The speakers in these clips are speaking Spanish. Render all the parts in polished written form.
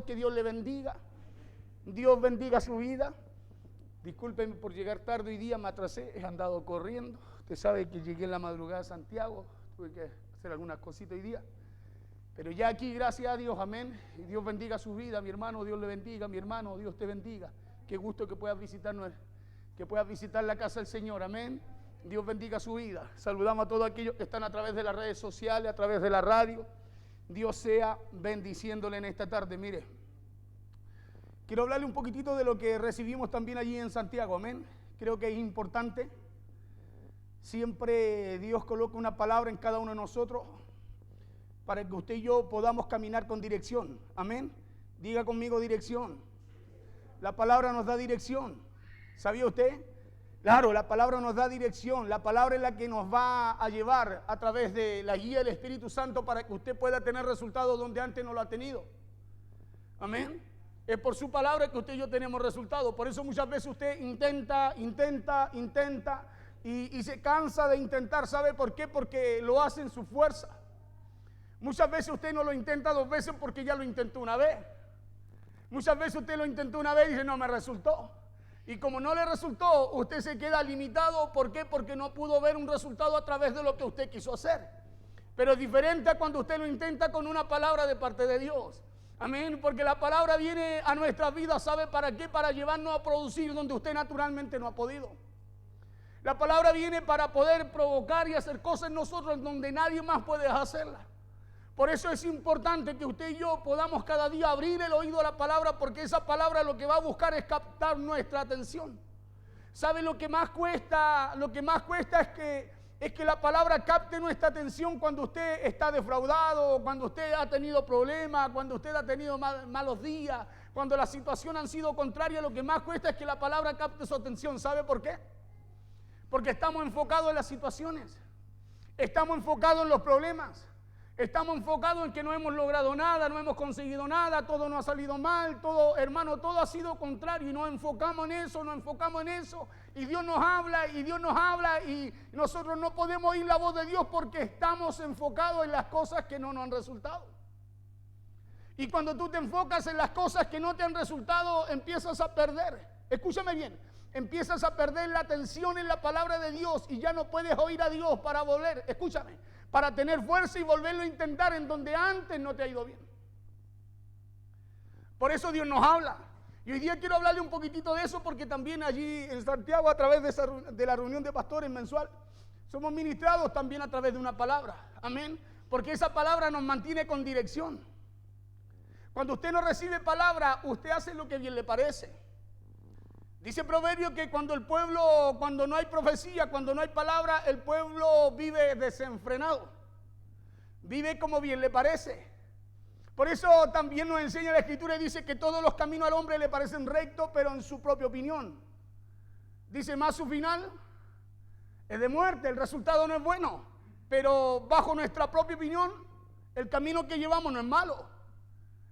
que Dios le bendiga. Dios bendiga su vida. Discúlpenme por llegar tarde hoy día, me atrasé, he andado corriendo. Usted sabe que llegué en la madrugada a Santiago, tuve que hacer algunas cositas hoy día. Pero ya aquí, gracias a Dios, amén. Y Dios bendiga su vida, mi hermano, Dios le bendiga, mi hermano, Dios te bendiga. Qué gusto que puedas visitar la casa del Señor, amén. Dios bendiga su vida. Saludamos a todos aquellos que están a través de las redes sociales, a través de la radio. Dios sea bendiciéndole en esta tarde. Mire, quiero hablarle un poquitito de lo que recibimos también allí en Santiago, amén. Creo que es importante. Siempre Dios coloca una palabra en cada uno de nosotros para que usted y yo podamos caminar con dirección, amén. Diga conmigo dirección. La palabra nos da dirección. ¿Sabía usted? Claro, la palabra nos da dirección. La palabra es la que nos va a llevar a través de la guía del Espíritu Santo para que usted pueda tener resultados donde antes no lo ha tenido. Amén. Es por su palabra que usted y yo tenemos resultados. Por eso muchas veces usted intenta y se cansa de intentar. ¿Sabe por qué? Porque lo hace en su fuerza. Muchas veces usted no lo intenta 2 veces porque ya lo intentó una vez. Muchas veces usted lo intentó una vez y dice, no me resultó. Y como no le resultó, usted se queda limitado. ¿Por qué? Porque no pudo ver un resultado a través de lo que usted quiso hacer. Pero es diferente a cuando usted lo intenta con una palabra de parte de Dios. Amén, porque la palabra viene a nuestras vidas, ¿sabe para qué? Para llevarnos a producir donde usted naturalmente no ha podido. La palabra viene para poder provocar y hacer cosas en nosotros donde nadie más puede hacerlas. Por eso es importante que usted y yo podamos cada día abrir el oído a la palabra, porque esa palabra lo que va a buscar es captar nuestra atención. ¿Sabe lo que más cuesta? Lo que más cuesta es que la palabra capte nuestra atención cuando usted está defraudado, cuando usted ha tenido problemas, cuando usted ha tenido malos días, cuando la situación ha sido contraria. Lo que más cuesta es que la palabra capte su atención. ¿Sabe por qué? Porque estamos enfocados en las situaciones, estamos enfocados en los problemas, estamos enfocados en que no hemos logrado nada, no hemos conseguido nada, todo nos ha salido mal, todo, hermano, todo ha sido contrario y nos enfocamos en eso, y Dios nos habla y nosotros no podemos oír la voz de Dios porque estamos enfocados en las cosas que no nos han resultado. Y cuando tú te enfocas en las cosas que no te han resultado, empiezas a perder, escúchame bien, empiezas a perder la atención en la palabra de Dios y ya no puedes oír a Dios para volver, escúchame, para tener fuerza y volverlo a intentar en donde antes no te ha ido bien. Por eso Dios nos habla. Y hoy día quiero hablarle un poquitito de eso porque también allí en Santiago, a través de la reunión de pastores mensual, somos ministrados también a través de una palabra. Amén. Porque esa palabra nos mantiene con dirección. Cuando usted no recibe palabra, usted hace lo que bien le parece. Dice Proverbio que cuando no hay profecía, cuando no hay palabra, el pueblo vive desenfrenado. Vive como bien le parece. Por eso también nos enseña la Escritura y dice que todos los caminos al hombre le parecen rectos, pero en su propia opinión. Dice más su final es de muerte, el resultado no es bueno, pero bajo nuestra propia opinión, el camino que llevamos no es malo.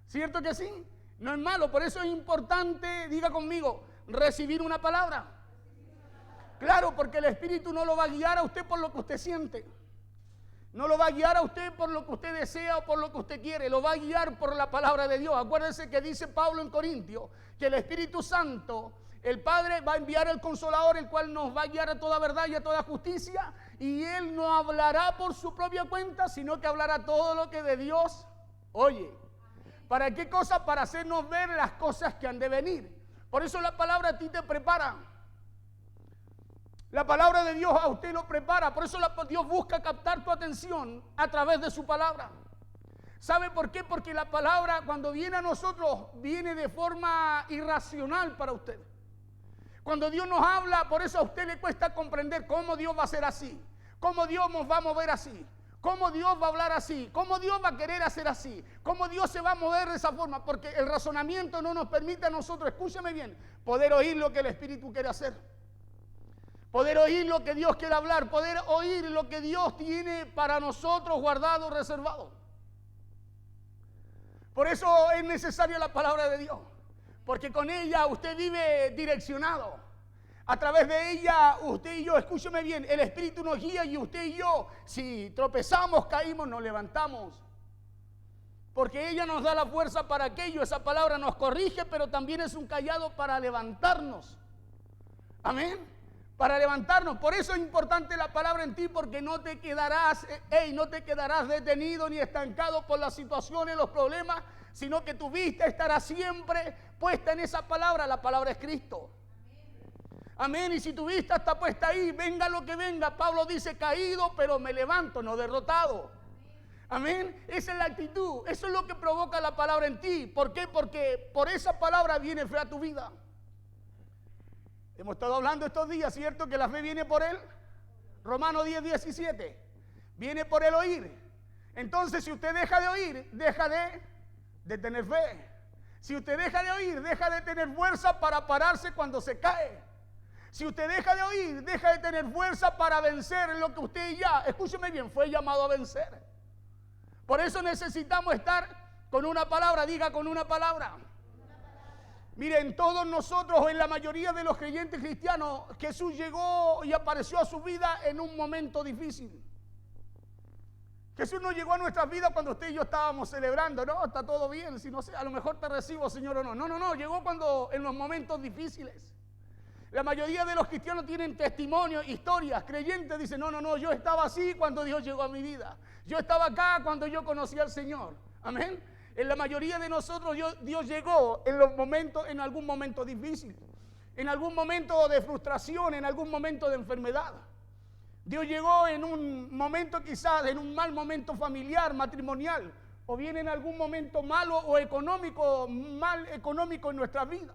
¿Cierto que sí? No es malo, por eso es importante, diga conmigo, recibir una palabra. Claro, porque el Espíritu no lo va a guiar a usted por lo que usted siente. No lo va a guiar a usted por lo que usted desea o por lo que usted quiere. Lo va a guiar por la palabra de Dios. Acuérdense que dice Pablo en Corintios que el Espíritu Santo, el Padre, va a enviar el Consolador, el cual nos va a guiar a toda verdad y a toda justicia. Y Él no hablará por su propia cuenta, sino que hablará todo lo que de Dios oye. ¿Para qué cosa? Para hacernos ver las cosas que han de venir. Por eso la palabra a ti te prepara. La palabra de Dios a usted lo prepara. Por eso Dios busca captar tu atención a través de su palabra. ¿Sabe por qué? Porque la palabra cuando viene a nosotros viene de forma irracional para usted. Cuando Dios nos habla, por eso a usted le cuesta comprender cómo Dios va a ser así, cómo Dios nos va a mover así, cómo Dios va a hablar así, cómo Dios va a querer hacer así, cómo Dios se va a mover de esa forma, porque el razonamiento no nos permite a nosotros, escúcheme bien, poder oír lo que el Espíritu quiere hacer. Poder oír lo que Dios quiere hablar, poder oír lo que Dios tiene para nosotros guardado, reservado. Por eso es necesaria la palabra de Dios, porque con ella usted vive direccionado. A través de ella, usted y yo, escúcheme bien, el Espíritu nos guía y usted y yo, si tropezamos, caímos, nos levantamos. porque ella nos da la fuerza para aquello. Esa palabra nos corrige, pero también es un cayado para levantarnos. Amén. Para levantarnos. Por eso es importante la palabra en ti, porque no te quedarás, no te quedarás detenido ni estancado por las situaciones, los problemas, sino que tu vista estará siempre puesta en esa palabra. La palabra es Cristo. Amén. Y si tu vista está puesta ahí, venga lo que venga, Pablo dice, caído, pero me levanto, no derrotado. Amén. Esa es la actitud. Eso es lo que provoca la palabra en ti. ¿Por qué? Porque por esa palabra viene fe a tu vida. Hemos estado hablando estos días, ¿cierto? Que la fe viene por él. Romanos 10:17. Viene por el oír. Entonces, si usted deja de oír, deja de tener fe. Si usted deja de oír, deja de tener fuerza para pararse cuando se cae. Si usted deja de oír, deja de tener fuerza para vencer en lo que usted ya, escúcheme bien, fue llamado a vencer. Por eso necesitamos estar con una palabra, diga con una palabra. Miren, todos nosotros, o en la mayoría de los creyentes cristianos, Jesús llegó y apareció a su vida en un momento difícil. Jesús no llegó a nuestras vidas cuando usted y yo estábamos celebrando, no, está todo bien, si no sé, a lo mejor te recibo, Señor, o no. No, llegó cuando en los momentos difíciles. La mayoría de los cristianos tienen testimonios, historias, creyentes dicen, no, yo estaba así cuando Dios llegó a mi vida. Yo estaba acá cuando yo conocí al Señor. Amén. En la mayoría de nosotros Dios llegó en algún momento difícil, en algún momento de frustración, en algún momento de enfermedad. Dios llegó en un momento quizás, en un mal momento familiar, matrimonial, o bien en algún momento malo o económico, mal económico en nuestra vida.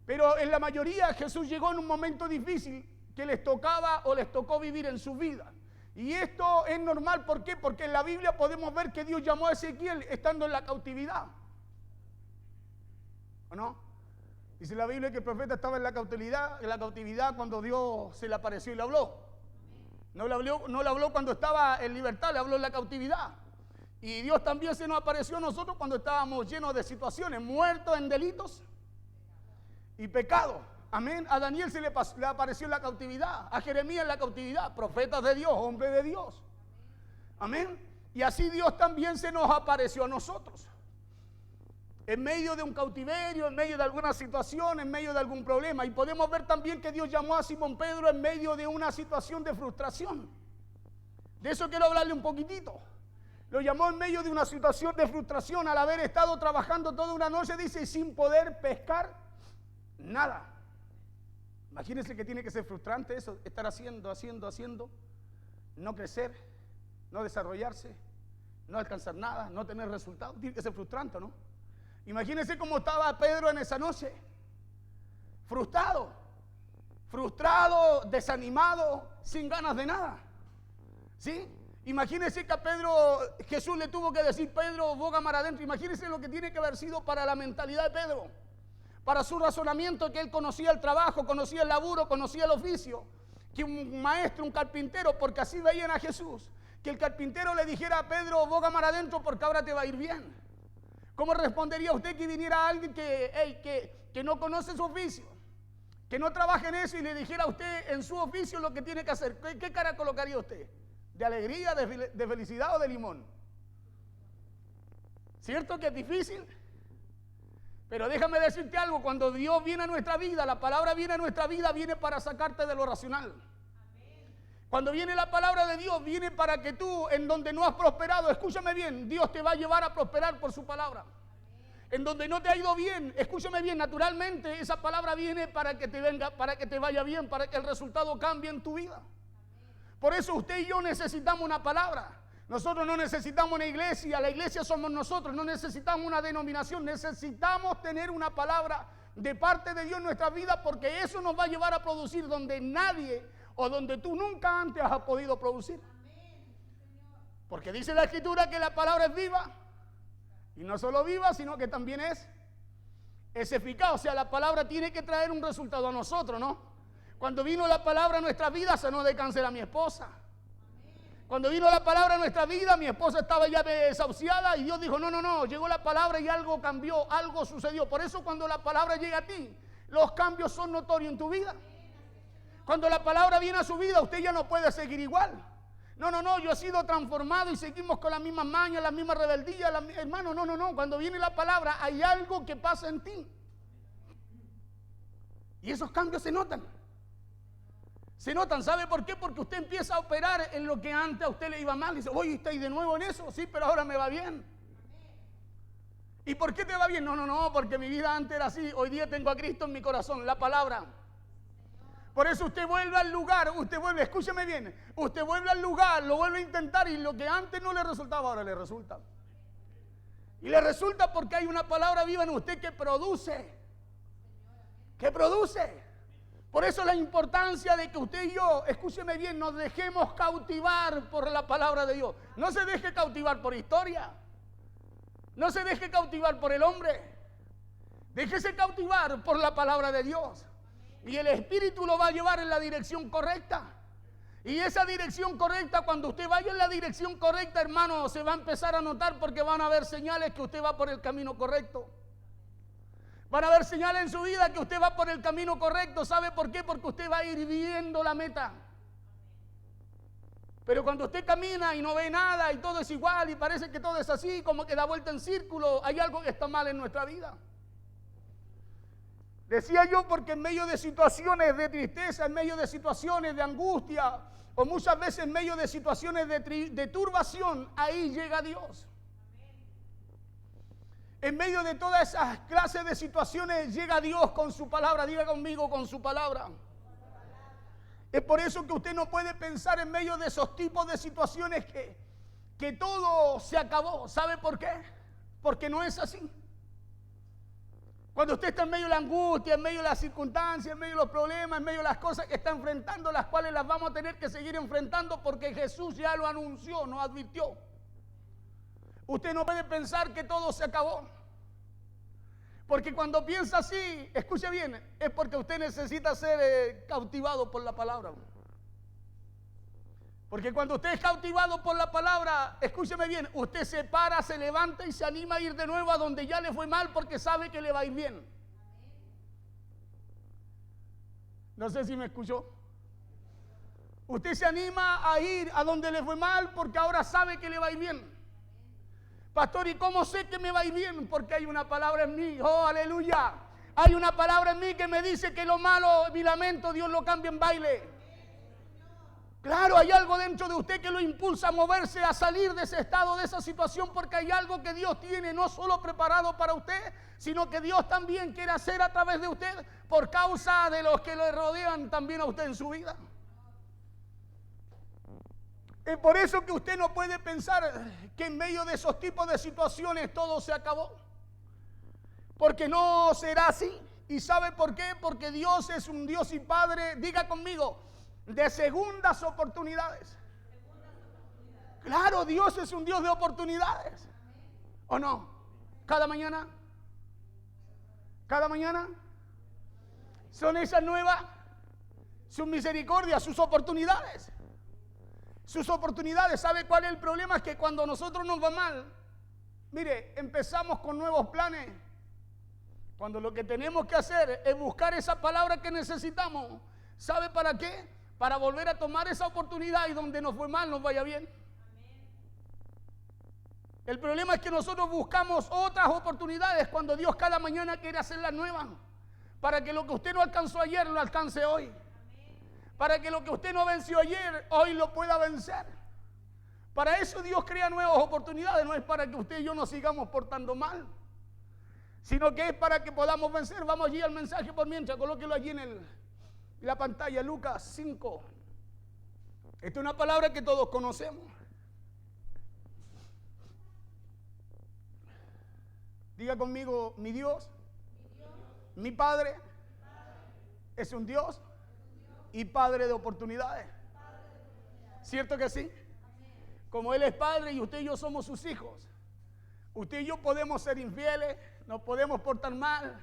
Pero en la mayoría Jesús llegó en un momento difícil que les tocaba o les tocó vivir en su vida. Y esto es normal, ¿por qué? Porque en la Biblia podemos ver que Dios llamó a Ezequiel estando en la cautividad. ¿O no? Dice la Biblia que el profeta estaba en la cautividad cuando Dios se le apareció y le habló. No le habló cuando estaba en libertad, le habló en la cautividad. Y Dios también se nos apareció a nosotros cuando estábamos llenos de situaciones, muertos en delitos y pecado. Amén. A Daniel se le apareció en la cautividad, a Jeremías en la cautividad, profetas de Dios, hombres de Dios. Amén. Y así Dios también se nos apareció a nosotros. En medio de un cautiverio, en medio de alguna situación, en medio de algún problema. Y podemos ver también que Dios llamó a Simón Pedro en medio de una situación de frustración. De eso quiero hablarle un poquitito. Lo llamó en medio de una situación de frustración al haber estado trabajando toda una noche, dice, sin poder pescar nada. Imagínense que tiene que ser frustrante eso, estar haciendo, no crecer, no desarrollarse, no alcanzar nada, no tener resultados. Tiene que ser frustrante, ¿no? Imagínense cómo estaba Pedro en esa noche, frustrado, desanimado, sin ganas de nada. ¿Sí? Imagínense que a Pedro, Jesús le tuvo que decir, Pedro, boga mar adentro. Imagínense lo que tiene que haber sido para la mentalidad de Pedro. Para su razonamiento, que él conocía el trabajo, conocía el laburo, conocía el oficio, que un maestro, un carpintero, porque así veían a Jesús, que el carpintero le dijera a Pedro, boga mar adentro porque ahora te va a ir bien. ¿Cómo respondería usted que viniera alguien que no conoce su oficio, que no trabaja en eso y le dijera a usted en su oficio lo que tiene que hacer? ¿Qué cara colocaría usted? ¿De alegría, de felicidad o de limón? ¿Cierto que es difícil? Pero déjame decirte algo, cuando Dios viene a nuestra vida, la palabra viene a nuestra vida, viene para sacarte de lo racional. Amén. Cuando viene la palabra de Dios, viene para que tú, en donde no has prosperado, escúchame bien, Dios te va a llevar a prosperar por su palabra. Amén. En donde no te ha ido bien, escúchame bien, naturalmente esa palabra viene para que te vaya bien, para que el resultado cambie en tu vida. Amén. Por eso usted y yo necesitamos una palabra. Nosotros no necesitamos una iglesia, la iglesia somos nosotros, no necesitamos una denominación, necesitamos tener una palabra de parte de Dios en nuestra vida, porque eso nos va a llevar a producir donde nadie o donde tú nunca antes has podido producir. Porque dice la Escritura que la palabra es viva, y no solo viva, sino que también es eficaz. O sea, la palabra tiene que traer un resultado a nosotros, ¿no? Cuando vino la palabra a nuestra vida, sanó de cáncer a mi esposa. Cuando vino la palabra a nuestra vida, mi esposa estaba ya desahuciada y Dios dijo, no, llegó la palabra y algo cambió, algo sucedió. Por eso cuando la palabra llega a ti, los cambios son notorios en tu vida. Cuando la palabra viene a su vida, usted ya no puede seguir igual. No, yo he sido transformado y seguimos con la misma maña, la misma rebeldía. Hermano, no. Cuando viene la palabra hay algo que pasa en ti. Y esos cambios se notan. Se notan, ¿sabe por qué? Porque usted empieza a operar en lo que antes a usted le iba mal. Y dice, oye, ¿estáis de nuevo en eso? Sí, pero ahora me va bien. ¿Y por qué te va bien? No, porque mi vida antes era así. Hoy día tengo a Cristo en mi corazón, la palabra. Por eso usted vuelve al lugar, escúcheme bien, usted vuelve al lugar, lo vuelve a intentar y lo que antes no le resultaba, ahora le resulta. Y le resulta porque hay una palabra viva en usted que produce. Por eso la importancia de que usted y yo, escúcheme bien, nos dejemos cautivar por la palabra de Dios. No se deje cautivar por historia. No se deje cautivar por el hombre. Déjese cautivar por la palabra de Dios. Y el Espíritu lo va a llevar en la dirección correcta. Y esa dirección correcta, cuando usted vaya en la dirección correcta, hermano, se va a empezar a notar porque van a haber señales que usted va por el camino correcto. Van a haber señales en su vida que usted va por el camino correcto. ¿Sabe por qué? Porque usted va a ir viendo la meta. Pero cuando usted camina y no ve nada y todo es igual y parece que todo es así, como que da vuelta en círculo, hay algo que está mal en nuestra vida. Decía yo porque en medio de situaciones de tristeza, en medio de situaciones de angustia, o muchas veces en medio de situaciones de turbación, ahí llega Dios. En medio de todas esas clases de situaciones llega Dios con su palabra. Diga conmigo, con su palabra. Es por eso que usted no puede pensar en medio de esos tipos de situaciones que todo se acabó. ¿Sabe por qué? Porque no es así. Cuando usted está en medio de la angustia, en medio de las circunstancias, en medio de los problemas, en medio de las cosas que está enfrentando, las cuales las vamos a tener que seguir enfrentando porque Jesús ya lo anunció, nos advirtió. Usted no puede pensar que todo se acabó. Porque cuando piensa así, escuche bien, es porque usted necesita ser cautivado por la palabra. Porque cuando usted es cautivado por la palabra, escúcheme bien, usted se para, se levanta y se anima a ir de nuevo a donde ya le fue mal porque sabe que le va a ir bien. No sé si me escuchó. Usted se anima a ir a donde le fue mal porque ahora sabe que le va a ir bien. Pastor, ¿y cómo sé que me va a ir bien? Porque hay una palabra en mí. ¡Oh, aleluya! Hay una palabra en mí que me dice que lo malo, mi lamento, Dios lo cambia en baile. Claro, hay algo dentro de usted que lo impulsa a moverse, a salir de ese estado, de esa situación, porque hay algo que Dios tiene no solo preparado para usted, sino que Dios también quiere hacer a través de usted por causa de los que le rodean también a usted en su vida. Es por eso que usted no puede pensar que en medio de esos tipos de situaciones todo se acabó. Porque no será así. ¿Y sabe por qué? Porque Dios es un Dios y Padre, diga conmigo, de segundas oportunidades. Claro, Dios es un Dios de oportunidades. ¿O no? Cada mañana son esas nuevas, sus misericordias, sus oportunidades. Sus oportunidades. ¿Sabe cuál es el problema? Es que cuando a nosotros nos va mal, mire, empezamos con nuevos planes. Cuando lo que tenemos que hacer es buscar esa palabra que necesitamos. ¿Sabe para qué? Para volver a tomar esa oportunidad y donde nos fue mal nos vaya bien. El problema es que nosotros buscamos otras oportunidades cuando Dios cada mañana quiere hacerlas nuevas. Para que lo que usted no alcanzó ayer lo alcance hoy. Para que lo que usted no venció ayer, hoy lo pueda vencer. Para eso Dios crea nuevas oportunidades, no es para que usted y yo nos sigamos portando mal, sino que es para que podamos vencer. Vamos allí al mensaje por mientras, colóquelo allí en la pantalla, Lucas 5. Esta es una palabra que todos conocemos. Diga conmigo, mi Dios, mi Padre, es un Dios y Padre de oportunidades. ¿Cierto que sí? Como Él es Padre y usted y yo somos sus hijos, usted y yo podemos ser infieles, nos podemos portar mal,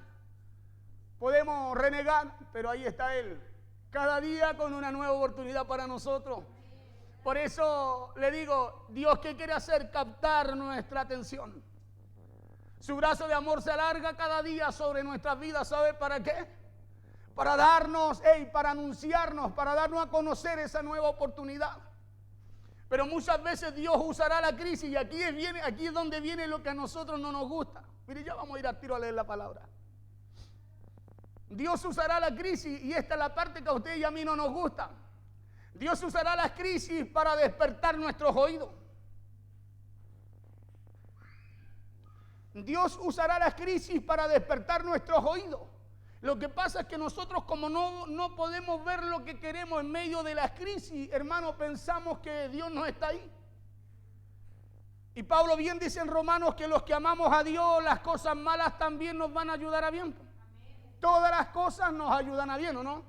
podemos renegar, pero ahí está Él, cada día con una nueva oportunidad para nosotros. Por eso le digo, Dios, ¿qué quiere hacer? Captar nuestra atención. Su brazo de amor se alarga cada día sobre nuestras vidas. ¿Sabe para qué? Para darnos, para anunciarnos, para darnos a conocer esa nueva oportunidad. Pero muchas veces Dios usará la crisis y aquí es donde viene lo que a nosotros no nos gusta. Mire, ya vamos a ir a tiro a leer la palabra. Dios usará la crisis y esta es la parte que a usted y a mí no nos gusta. Dios usará las crisis para despertar nuestros oídos. Dios usará las crisis para despertar nuestros oídos. Lo que pasa es que nosotros, como no podemos ver lo que queremos en medio de las crisis, hermano, pensamos que Dios no está ahí. Y Pablo bien dice en Romanos que los que amamos a Dios, las cosas malas también nos van a ayudar a bien. Todas las cosas nos ayudan a bien, ¿o no?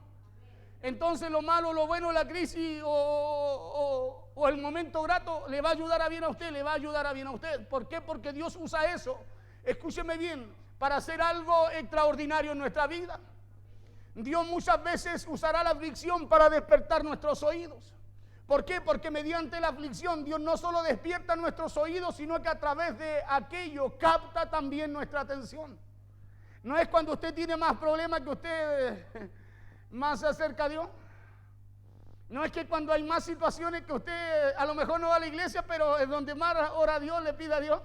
Entonces lo malo, lo bueno, la crisis o el momento grato le va a ayudar a bien a usted, le va a ayudar a bien a usted. ¿Por qué? Porque Dios usa eso, escúcheme bien, para hacer algo extraordinario en nuestra vida. Dios muchas veces usará la aflicción para despertar nuestros oídos. ¿Por qué? Porque mediante la aflicción Dios no solo despierta nuestros oídos, sino que a través de aquello capta también nuestra atención. No es cuando usted tiene más problemas que usted más se acerca a Dios. No es que cuando hay más situaciones que usted a lo mejor no va a la iglesia, pero es donde más ora a Dios, le pide a Dios.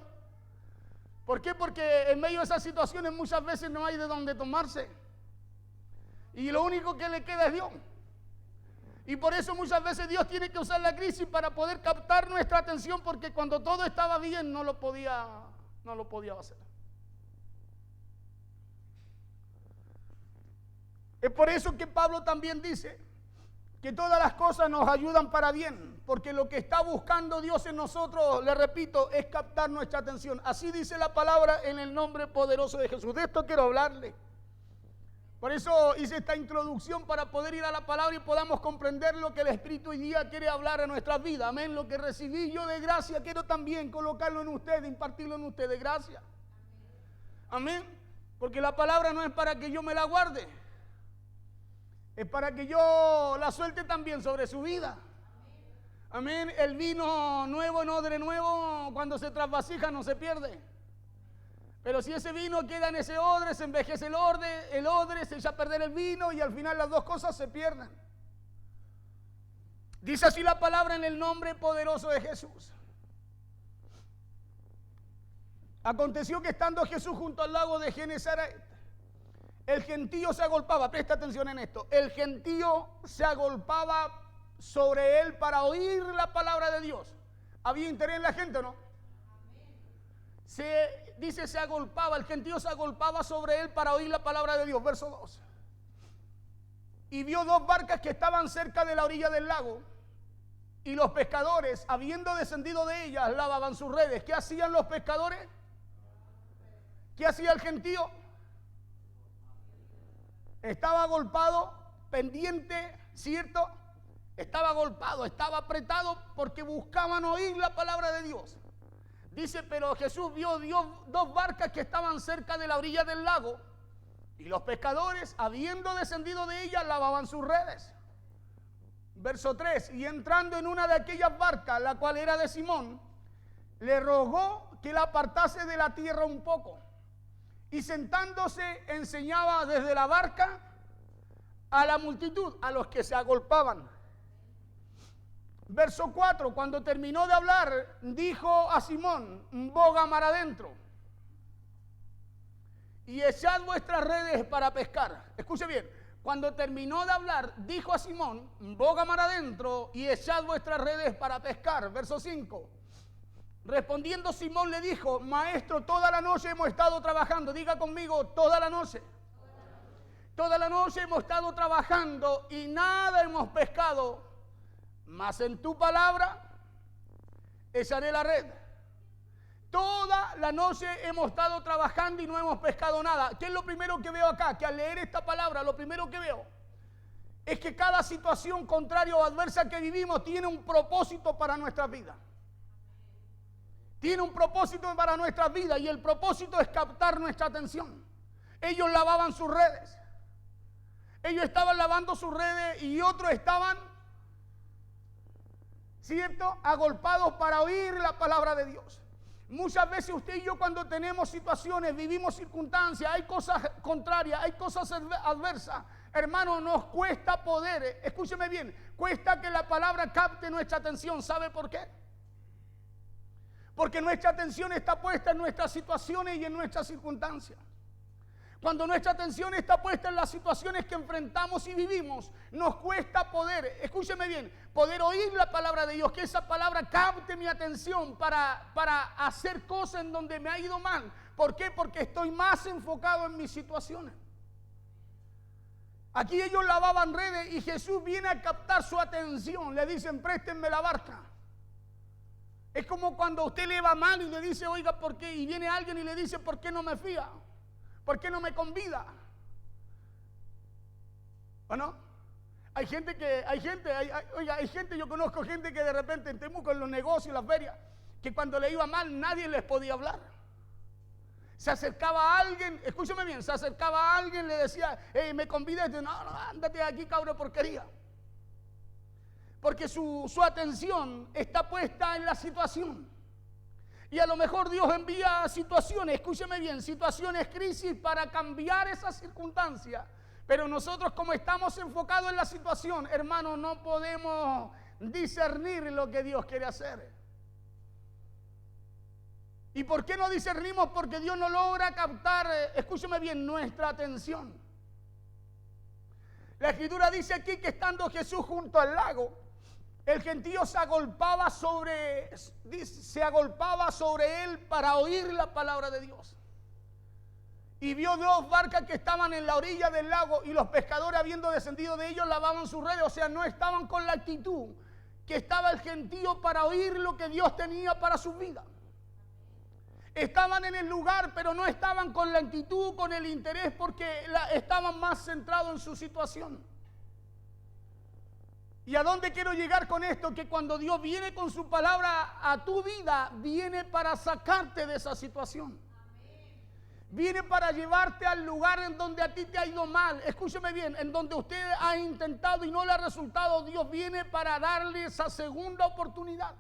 ¿Por qué? Porque en medio de esas situaciones muchas veces no hay de dónde tomarse. Y lo único que le queda es Dios. Y por eso muchas veces Dios tiene que usar la crisis para poder captar nuestra atención, porque cuando todo estaba bien no lo podía hacer. Es por eso que Pablo también dice que todas las cosas nos ayudan para bien, porque lo que está buscando Dios en nosotros, le repito, es captar nuestra atención. Así dice la palabra en el nombre poderoso de Jesús. De esto quiero hablarle. Por eso hice esta introducción para poder ir a la palabra y podamos comprender lo que el Espíritu hoy día quiere hablar a nuestras vidas. Amén. Lo que recibí yo de gracia, quiero también colocarlo en usted, impartirlo en usted de gracia. Amén. Porque la palabra no es para que yo me la guarde, es para que yo la suelte también sobre su vida. Amén. El vino nuevo en odre nuevo, cuando se trasvasija no se pierde. Pero si ese vino queda en ese odre, se envejece el odre, se echa a perder el vino y al final las dos cosas se pierden. Dice así la palabra en el nombre poderoso de Jesús. Aconteció que estando Jesús junto al lago de Genesaret, el gentío se agolpaba, presta atención en esto, el gentío se agolpaba sobre él para oír la palabra de Dios. ¿Había interés en la gente o no? Dice se agolpaba, el gentío se agolpaba sobre él para oír la palabra de Dios. Verso 2. Y vio dos barcas que estaban cerca de la orilla del lago, y los pescadores, habiendo descendido de ellas, lavaban sus redes. ¿Qué hacían los pescadores? ¿Qué hacía el gentío? Estaba agolpado, pendiente, ¿cierto? Estaba agolpado, estaba apretado porque buscaban oír la palabra de Dios. Dice, pero Jesús vio dos barcas que estaban cerca de la orilla del lago, y los pescadores, habiendo descendido de ellas, lavaban sus redes. Verso 3, y entrando en una de aquellas barcas, la cual era de Simón, le rogó que la apartase de la tierra un poco, y sentándose enseñaba desde la barca a la multitud, a los que se agolpaban. Verso 4, cuando terminó de hablar, dijo a Simón, boga mar adentro y echad vuestras redes para pescar. Escuche bien, cuando terminó de hablar, dijo a Simón, boga mar adentro y echad vuestras redes para pescar. Verso 5, respondiendo Simón le dijo, maestro, toda la noche hemos estado trabajando. Diga conmigo, toda la noche. Toda la noche hemos estado trabajando y nada hemos pescado. Mas en tu palabra echaré la red. Toda la noche hemos estado trabajando y no hemos pescado nada. ¿Qué es lo primero que veo acá? Que al leer esta palabra, lo primero que veo es que cada situación contraria o adversa que vivimos tiene un propósito para nuestra vida. Tiene un propósito para nuestra vida y el propósito es captar nuestra atención. Ellos lavaban sus redes. Ellos estaban lavando sus redes y otros estaban, ¿cierto?, agolpados para oír la palabra de Dios. Muchas veces usted y yo, cuando tenemos situaciones, vivimos circunstancias, hay cosas contrarias, hay cosas adversas, Hermano, nos cuesta poder, escúcheme bien, cuesta que la palabra capte nuestra atención. ¿Sabe por qué? Porque nuestra atención está puesta en nuestras situaciones y en nuestras circunstancias. Cuando nuestra atención está puesta en las situaciones que enfrentamos y vivimos, nos cuesta poder, escúcheme bien, poder oír la palabra de Dios, que esa palabra capte mi atención para hacer cosas en donde me ha ido mal. ¿Por qué? Porque estoy más enfocado en mis situaciones. Aquí ellos lavaban redes y Jesús viene a captar su atención. Le dicen, préstenme la barca. Es como cuando a usted le va mal y le dice, oiga, ¿por qué? Y viene alguien y le dice, ¿por qué no me fía? ¿Por qué no me convida? ¿O no? Hay gente, yo conozco gente que de repente en Temuco, en los negocios, en las ferias, que cuando le iba mal nadie les podía hablar. Se acercaba a alguien, escúchame bien, se acercaba a alguien, le decía, hey, me convida, y dice, no, ándate de aquí, cabro, porquería. Porque su atención está puesta en la situación. Y a lo mejor Dios envía situaciones, escúcheme bien, situaciones, crisis para cambiar esas circunstancias. Pero nosotros, como estamos enfocados en la situación, hermano, no podemos discernir lo que Dios quiere hacer. ¿Y por qué no discernimos? Porque Dios no logra captar, escúcheme bien, nuestra atención. La Escritura dice aquí que estando Jesús junto al lago, el gentío se agolpaba sobre él para oír la palabra de Dios. Y vio 2 barcas que estaban en la orilla del lago, y los pescadores, habiendo descendido de ellos, lavaban sus redes. O sea, no estaban con la actitud que estaba el gentío para oír lo que Dios tenía para su vida. Estaban en el lugar, pero no estaban con la actitud, con el interés, porque estaban más centrados en su situación. ¿Y a dónde quiero llegar con esto? Que cuando Dios viene con su palabra a tu vida, viene para sacarte de esa situación. Viene para llevarte al lugar en donde a ti te ha ido mal. Escúcheme bien, en donde usted ha intentado y no le ha resultado, Dios viene para darle esa segunda oportunidad.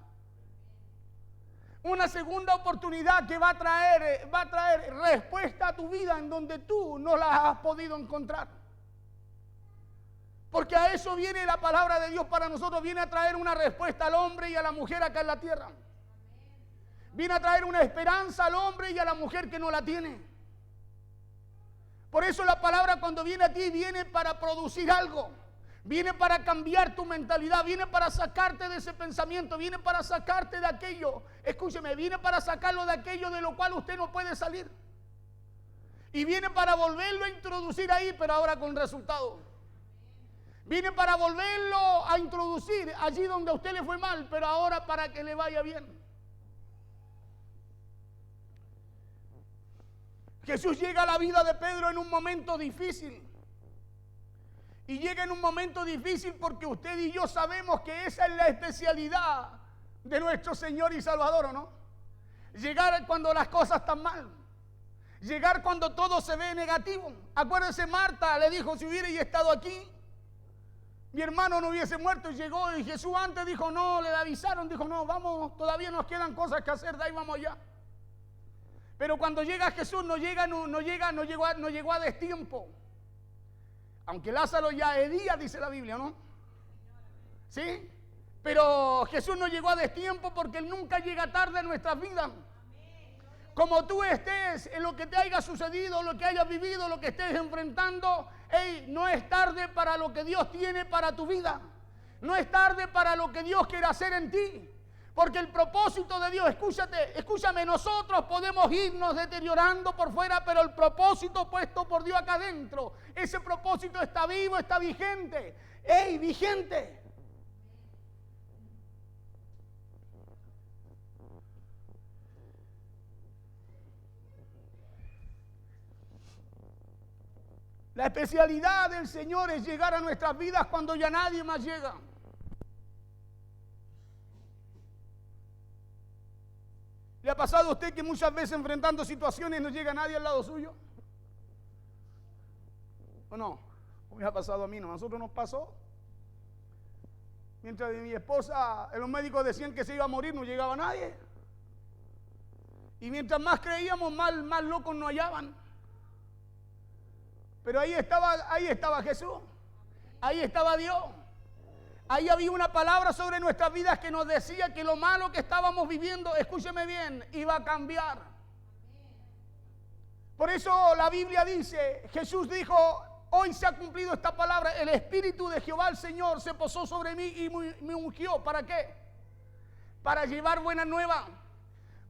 Una segunda oportunidad que va a traer respuesta a tu vida en donde tú no la has podido encontrar. Porque a eso viene la palabra de Dios para nosotros. Viene a traer una respuesta al hombre y a la mujer acá en la tierra. Viene a traer una esperanza al hombre y a la mujer que no la tiene. Por eso la palabra, cuando viene a ti, viene para producir algo. Viene para cambiar tu mentalidad, viene para sacarte de ese pensamiento, viene para sacarte de aquello, escúcheme, viene para sacarlo de aquello de lo cual usted no puede salir. Y viene para volverlo a introducir ahí, pero ahora con resultado. Viene para volverlo a introducir allí donde a usted le fue mal, pero ahora para que le vaya bien. Jesús llega a la vida de Pedro en un momento difícil. Y llega en un momento difícil porque usted y yo sabemos que esa es la especialidad de nuestro Señor y Salvador, ¿o no? Llegar cuando las cosas están mal. Llegar cuando todo se ve negativo. Acuérdese, Marta le dijo, si hubiera estado aquí, mi hermano no hubiese muerto. Y llegó, y Jesús antes dijo, no, le avisaron, dijo, no, vamos, todavía nos quedan cosas que hacer, de ahí vamos allá. Pero cuando llega Jesús no llegó a destiempo. Aunque Lázaro ya hedía, dice la Biblia, ¿no? ¿Sí? Pero Jesús no llegó a destiempo porque Él nunca llega tarde en nuestras vidas. Como tú estés, en lo que te haya sucedido, lo que hayas vivido, lo que estés enfrentando, no es tarde para lo que Dios tiene para tu vida. No es tarde para lo que Dios quiere hacer en ti. Porque el propósito de Dios, escúchame, nosotros podemos irnos deteriorando por fuera, pero el propósito puesto por Dios acá adentro, ese propósito está vivo, está vigente. Vigente. La especialidad del Señor es llegar a nuestras vidas cuando ya nadie más llega. ¿Le ha pasado a usted que muchas veces enfrentando situaciones no llega nadie al lado suyo? ¿O no? Me ha pasado a mí, ¿no? A nosotros nos pasó. Mientras mi esposa, los médicos decían que se iba a morir, no llegaba nadie. Y mientras más creíamos, más locos nos hallaban. Pero ahí estaba Jesús. Ahí estaba Dios. Ahí había una palabra sobre nuestras vidas que nos decía que lo malo que estábamos viviendo, escúcheme bien, iba a cambiar. Por eso la Biblia dice, Jesús dijo, hoy se ha cumplido esta palabra, el Espíritu de Jehová el Señor se posó sobre mí y me ungió. ¿Para qué? Para llevar buena nueva.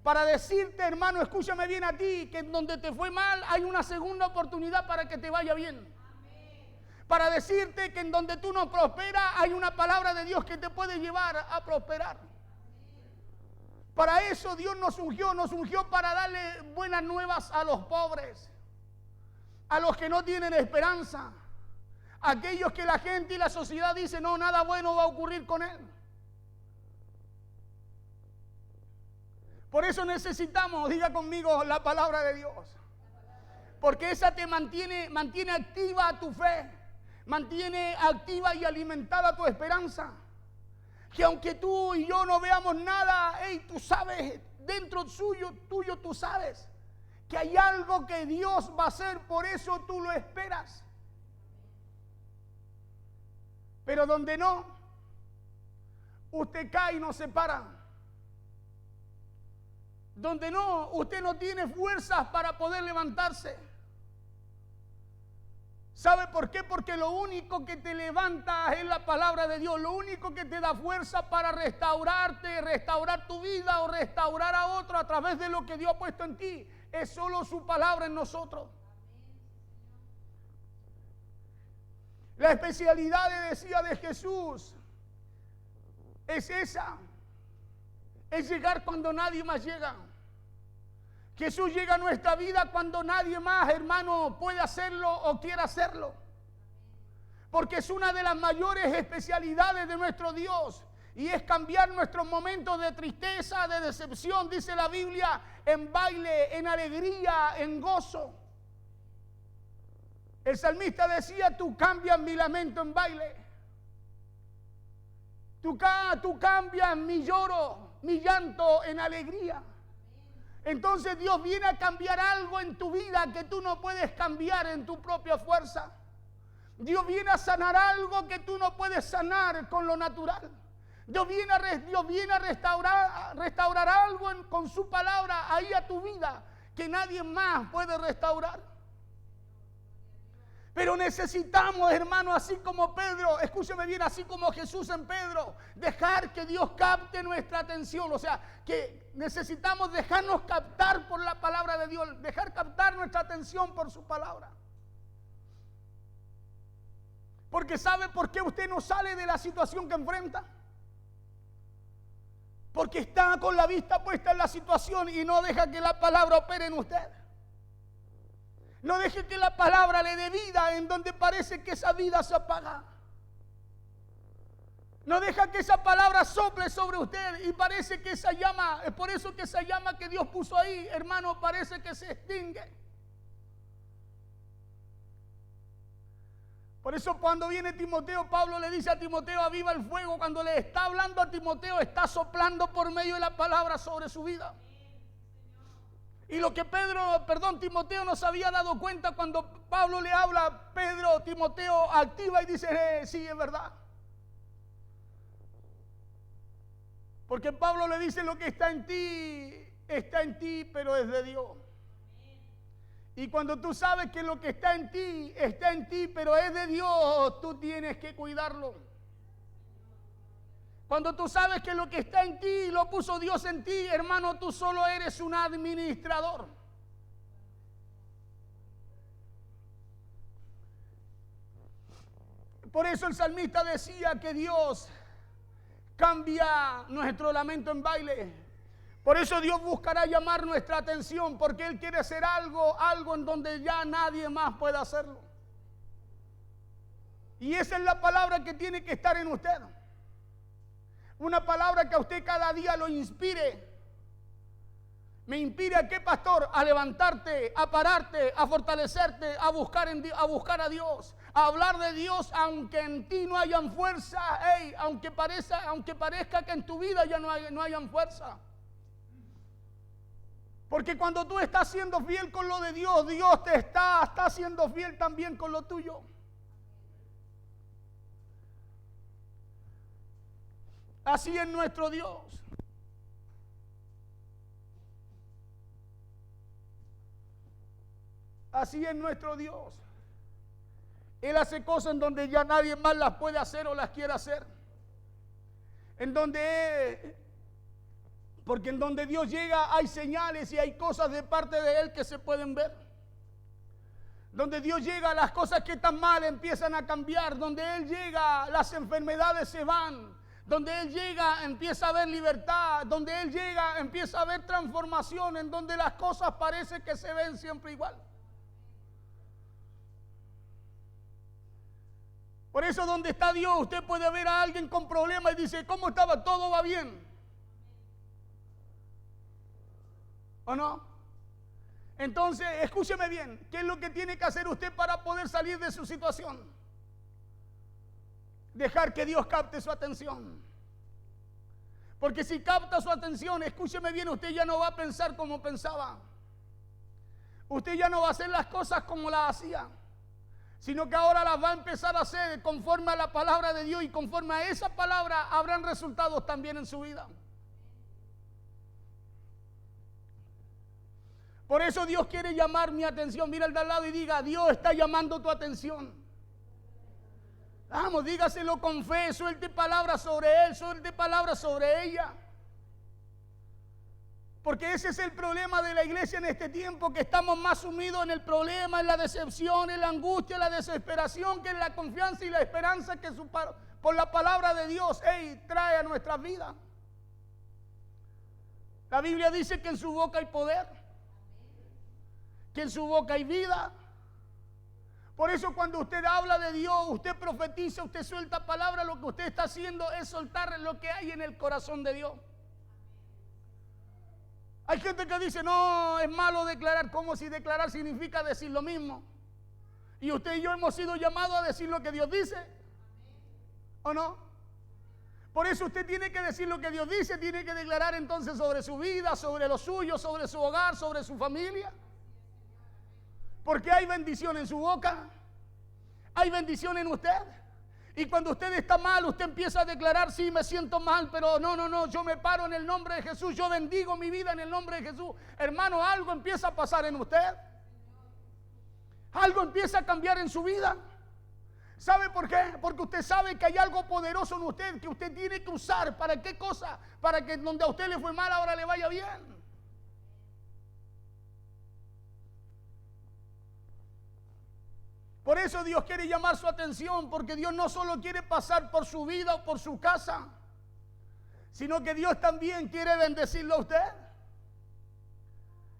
Para decirte, hermano, escúchame bien a ti, que en donde te fue mal hay una segunda oportunidad para que te vaya bien. Para decirte que en donde tú no prosperas hay una palabra de Dios que te puede llevar a prosperar. Para eso Dios nos ungió para darle buenas nuevas a los pobres, a los que no tienen esperanza, a aquellos que la gente y la sociedad dicen, no, nada bueno va a ocurrir con él. Por eso necesitamos, diga conmigo, la palabra de Dios. Porque esa te mantiene activa tu fe, mantiene activa y alimentada tu esperanza. Que aunque tú y yo no veamos nada, tú sabes, dentro tuyo tú sabes que hay algo que Dios va a hacer, por eso tú lo esperas. Pero donde no, usted cae y no se para. Donde no, usted no tiene fuerzas para poder levantarse. ¿Sabe por qué? Porque lo único que te levanta es la palabra de Dios. Lo único que te da fuerza para restaurarte, restaurar tu vida o restaurar a otro a través de lo que Dios ha puesto en ti, es solo su palabra en nosotros. La especialidad, decía, de Jesús es esa. Es llegar cuando nadie más llega. Jesús llega a nuestra vida cuando nadie más, hermano, puede hacerlo o quiera hacerlo. Porque es una de las mayores especialidades de nuestro Dios. Y es cambiar nuestros momentos de tristeza, de decepción, dice la Biblia, en baile, en alegría, en gozo. El salmista decía, tú cambias mi lamento en baile. Tú cambias mi lloro, mi llanto en alegría. Entonces Dios viene a cambiar algo en tu vida que tú no puedes cambiar en tu propia fuerza. Dios viene a sanar algo que tú no puedes sanar con lo natural. Dios viene a restaurar algo con su palabra ahí a tu vida que nadie más puede restaurar. Pero necesitamos, hermano, así como Pedro, escúcheme bien, así como Jesús en Pedro, dejar que Dios capte nuestra atención. O sea, que necesitamos dejarnos captar por la palabra de Dios, dejar captar nuestra atención por su palabra. Porque ¿sabe por qué usted no sale de la situación que enfrenta? Porque está con la vista puesta en la situación y no deja que la palabra opere en usted. No deje que la palabra le dé vida en donde parece que esa vida se apaga. No deja que esa palabra sople sobre usted y parece que esa llama, es por eso que esa llama que Dios puso ahí, hermano, parece que se extingue. Por eso cuando viene Timoteo, Pablo le dice a Timoteo, aviva el fuego. Cuando le está hablando a Timoteo, está soplando por medio de la palabra sobre su vida. Y lo que Timoteo no se había dado cuenta cuando Pablo le habla, Timoteo activa y dice, sí, es verdad. Porque Pablo le dice, lo que está en ti, pero es de Dios. Y cuando tú sabes que lo que está en ti, pero es de Dios, tú tienes que cuidarlo. Cuando tú sabes que lo que está en ti lo puso Dios en ti, hermano, tú solo eres un administrador. Por eso el salmista decía que Dios cambia nuestro lamento en baile. Por eso Dios buscará llamar nuestra atención, porque Él quiere hacer algo en donde ya nadie más pueda hacerlo. Y esa es la palabra que tiene que estar en usted. Una palabra que a usted cada día lo inspire. ¿Me inspire a qué, pastor? A levantarte, a pararte, a fortalecerte, a buscar a Dios, a hablar de Dios aunque en ti no hayan fuerza, aunque parezca que en tu vida ya no hayan fuerza. Porque cuando tú estás siendo fiel con lo de Dios, Dios te está siendo fiel también con lo tuyo. Así es nuestro Dios. Así es nuestro Dios. Él hace cosas en donde ya nadie más las puede hacer o las quiere hacer. Porque en donde Dios llega hay señales y hay cosas de parte de Él que se pueden ver. Donde Dios llega, las cosas que están mal empiezan a cambiar. Donde Él llega, las enfermedades se van. Donde Él llega, empieza a haber libertad. Donde Él llega, empieza a haber transformación. En donde las cosas parece que se ven siempre igual. Por eso donde está Dios, usted puede ver a alguien con problemas y dice, ¿cómo estaba? Todo va bien. ¿O no? Entonces, escúcheme bien, ¿qué es lo que tiene que hacer usted para poder salir de su situación? Dejar que Dios capte su atención. Porque si capta su atención, escúcheme bien, usted ya no va a pensar como pensaba. Usted ya no va a hacer las cosas como las hacía, sino que ahora las va a empezar a hacer conforme a la palabra de Dios, y conforme a esa palabra habrán resultados también en su vida. Por eso Dios quiere llamar mi atención. Mira al de al lado y diga, Dios está llamando tu atención. Vamos, dígaselo con fe, suelte palabras sobre él, suelte palabras sobre ella. Porque ese es el problema de la iglesia en este tiempo, que estamos más sumidos en el problema, en la decepción, en la angustia, en la desesperación, que en la confianza y la esperanza que por la palabra de Dios trae a nuestras vidas. La Biblia dice que en su boca hay poder, que en su boca hay vida. Por eso cuando usted habla de Dios, usted profetiza, usted suelta palabra, lo que usted está haciendo es soltar lo que hay en el corazón de Dios. Hay gente que dice, no, es malo declarar, como si declarar significa decir lo mismo. Y usted y yo hemos sido llamados a decir lo que Dios dice, ¿o no? Por eso usted tiene que decir lo que Dios dice, tiene que declarar entonces sobre su vida, sobre lo suyo, sobre su hogar, sobre su familia. Porque hay bendición en su boca, hay bendición en usted. Y cuando usted está mal, usted empieza a declarar, sí, me siento mal, pero no, yo me paro en el nombre de Jesús, yo bendigo mi vida en el nombre de Jesús. Hermano, algo empieza a pasar en usted. Algo empieza a cambiar en su vida. ¿Sabe por qué? Porque usted sabe que hay algo poderoso en usted que usted tiene que usar. ¿Para qué cosa? Para que donde a usted le fue mal ahora le vaya bien. Por eso Dios quiere llamar su atención, porque Dios no solo quiere pasar por su vida o por su casa, sino que Dios también quiere bendecirlo a usted.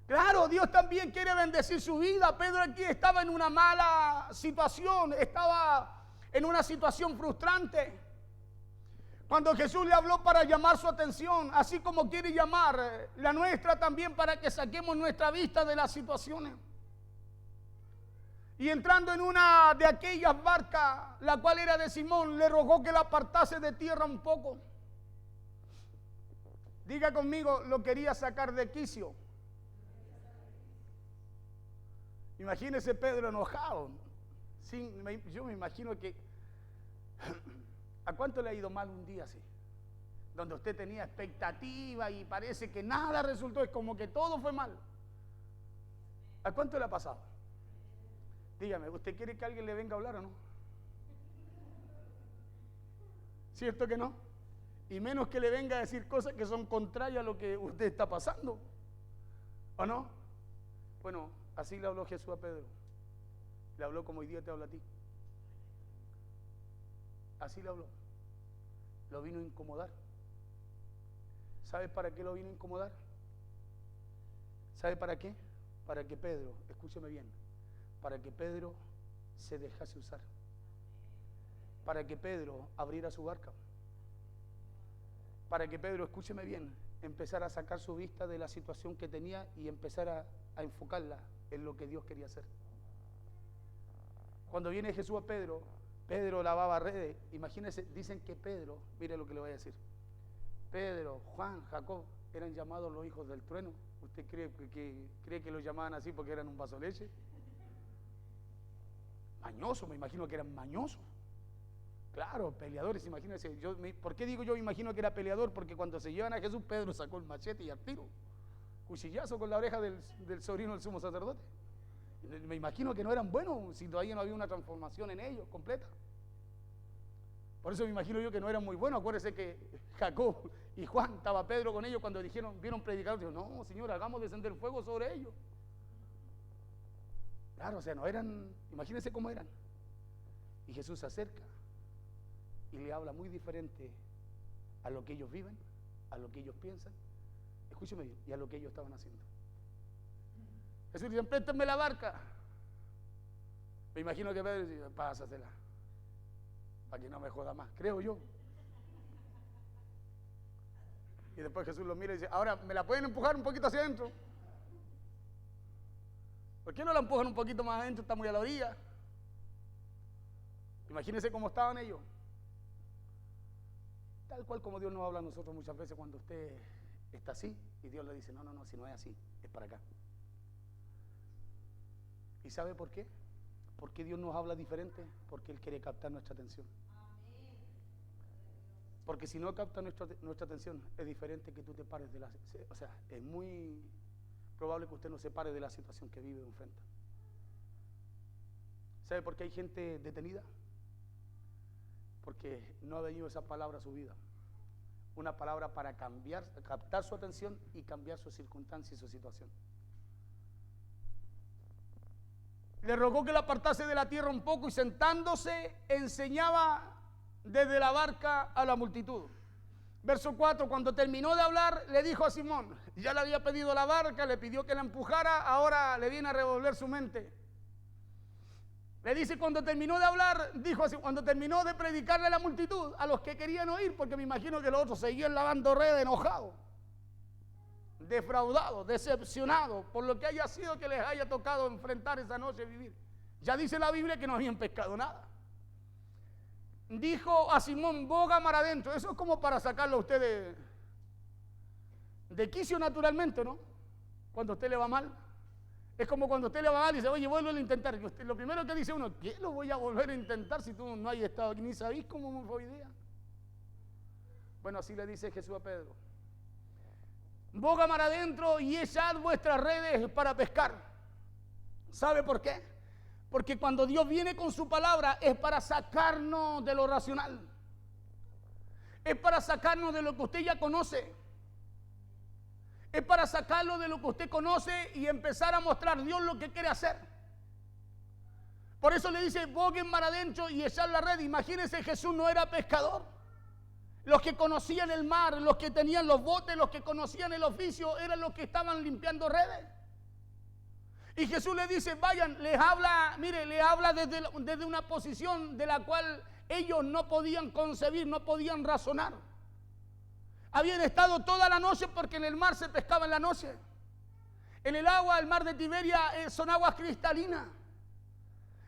Claro, Dios también quiere bendecir su vida. Pedro aquí estaba en una mala situación, estaba en una situación frustrante. Cuando Jesús le habló para llamar su atención, así como quiere llamar la nuestra también para que saquemos nuestra vista de las situaciones. Y entrando en una de aquellas barcas, la cual era de Simón, le rogó que la apartase de tierra un poco. Diga conmigo, lo quería sacar de quicio. Imagínese Pedro enojado. Yo me imagino que... ¿A cuánto le ha ido mal un día así? Donde usted tenía expectativa y parece que nada resultó, es como que todo fue mal. ¿A cuánto le ha pasado? Dígame, ¿usted quiere que alguien le venga a hablar o no? ¿Cierto que no? Y menos que le venga a decir cosas que son contrarias a lo que usted está pasando, ¿o no? Bueno, así le habló Jesús a Pedro. Le habló como hoy día te habla a ti. Así le habló. Lo vino a incomodar. ¿Sabes para qué lo vino a incomodar? ¿Sabe para qué? Para que Pedro, escúcheme bien, para que Pedro se dejase usar, para que Pedro abriera su barca, para que Pedro, escúcheme bien, empezara a sacar su vista de la situación que tenía y empezara a enfocarla en lo que Dios quería hacer. Cuando viene Jesús a Pedro, Pedro lavaba redes. Imagínense, dicen que Pedro, mire lo que le voy a decir, Pedro, Juan, Jacob eran llamados los hijos del trueno ¿Usted cree que lo llamaban así porque eran un vaso de leche? Mañosos, me imagino que eran mañosos. Claro, peleadores, imagínense. ¿Por qué digo yo imagino que era peleador? Porque cuando se llevan a Jesús, Pedro sacó el machete y al tiro. Cuchillazo con la oreja del sobrino del sumo sacerdote. Me imagino que no eran buenos si todavía no había una transformación en ellos completa. Por eso me imagino yo que no eran muy buenos. Acuérdense que Jacob y Juan, estaba Pedro con ellos cuando vieron predicar, dijeron, no, Señor, hagamos descender fuego sobre ellos. Claro, o sea, no eran, imagínense cómo eran. Y Jesús se acerca y le habla muy diferente a lo que ellos viven, a lo que ellos piensan, escúcheme bien, y a lo que ellos estaban haciendo. Jesús dice, préstame la barca. Me imagino que Pedro dice, pásasela, para que no me joda más, creo yo. Y después Jesús lo mira y dice, ahora, ¿me la pueden empujar un poquito hacia adentro? ¿Por qué no la empujan un poquito más adentro? Está muy a la orilla. Imagínense cómo estaban ellos. Tal cual como Dios nos habla a nosotros muchas veces cuando usted está así y Dios le dice, no, si no es así, es para acá. ¿Y sabe por qué? ¿Por qué Dios nos habla diferente? Porque Él quiere captar nuestra atención. Porque si no capta nuestra atención, es diferente que tú te pares de la... O sea, es muy probable que usted no se pare de la situación que vive o enfrenta. ¿Sabe por qué hay gente detenida? Porque no ha venido esa palabra a su vida. Una palabra para captar su atención y cambiar su circunstancia y su situación. Le rogó que la apartase de la tierra un poco y sentándose enseñaba desde la barca a la multitud. Verso 4, cuando terminó de hablar, le dijo a Simón, ya le había pedido la barca, le pidió que la empujara, ahora le viene a revolver su mente. Le dice, cuando terminó de hablar, dijo así, cuando terminó de predicarle a la multitud, a los que querían oír, porque me imagino que los otros seguían lavando redes enojados, defraudados, decepcionados, por lo que haya sido que les haya tocado enfrentar esa noche, vivir. Ya dice la Biblia que no habían pescado nada. Dijo a Simón, boga mar adentro. Eso es como para sacarlo a usted de quicio naturalmente, ¿no? Cuando a usted le va mal. Es como cuando a usted le va mal y dice, oye, vuelve a intentar. Lo primero que dice uno, ¿qué lo voy a volver a intentar si tú no has estado aquí? Ni sabéis cómo me fue hoy día. Bueno, así le dice Jesús a Pedro. Boga mar adentro y echad vuestras redes para pescar. ¿Sabe por qué? Porque cuando Dios viene con su palabra es para sacarnos de lo racional. Es para sacarnos de lo que usted ya conoce. Es para sacarlo de lo que usted conoce y empezar a mostrar Dios lo que quiere hacer. Por eso le dice, boguen mar adentro y echar la red. Imagínense, Jesús no era pescador. Los que conocían el mar, los que tenían los botes, los que conocían el oficio, eran los que estaban limpiando redes. Y Jesús le dice, vayan, les habla, mire, le habla desde una posición de la cual ellos no podían concebir, no podían razonar. Habían estado toda la noche porque en el mar se pescaba en la noche. En el agua, el mar de Tiberia son aguas cristalinas.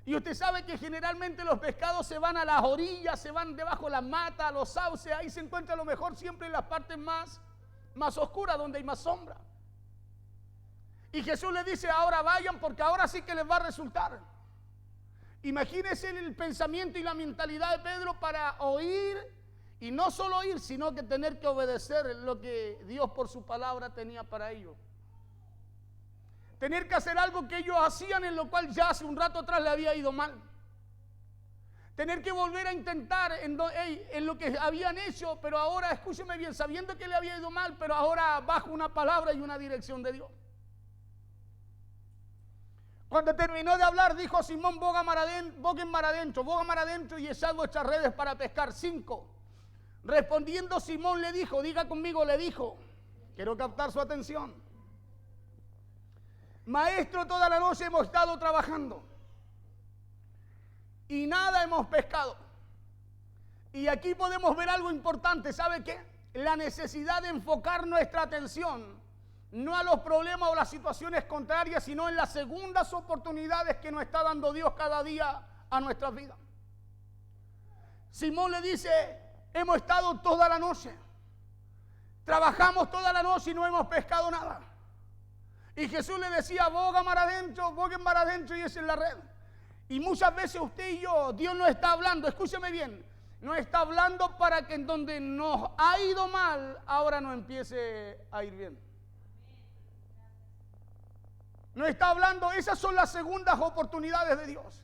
Y usted sabe que generalmente los pescados se van a las orillas, se van debajo de las matas, a los sauces, ahí se encuentra lo mejor siempre en las partes más oscuras, donde hay más sombra. Y Jesús le dice, ahora vayan porque ahora sí que les va a resultar. Imagínense el pensamiento y la mentalidad de Pedro para oír, y no solo oír, sino que tener que obedecer lo que Dios por su palabra tenía para ellos. Tener que hacer algo que ellos hacían en lo cual ya hace un rato atrás le había ido mal. Tener que volver a intentar en lo que habían hecho, pero ahora, escúcheme bien, sabiendo que le había ido mal, pero ahora bajo una palabra y una dirección de Dios. Cuando terminó de hablar, dijo a Simón, boguen mar adentro y echad vuestras redes para pescar. 5. Respondiendo Simón le dijo, diga conmigo, le dijo, quiero captar su atención. Maestro, toda la noche hemos estado trabajando y nada hemos pescado. Y aquí podemos ver algo importante, ¿sabe qué? La necesidad de enfocar nuestra atención no a los problemas o las situaciones contrarias, sino en las segundas oportunidades que nos está dando Dios cada día a nuestras vidas. Simón le dice, hemos estado toda la noche, trabajamos toda la noche y no hemos pescado nada. Y Jesús le decía, boga mar adentro, boguen mar adentro y esa es la red. Y muchas veces usted y yo, Dios no está hablando, escúcheme bien, no está hablando para que en donde nos ha ido mal, ahora nos empiece a ir bien. No está hablando, esas son las segundas oportunidades de Dios.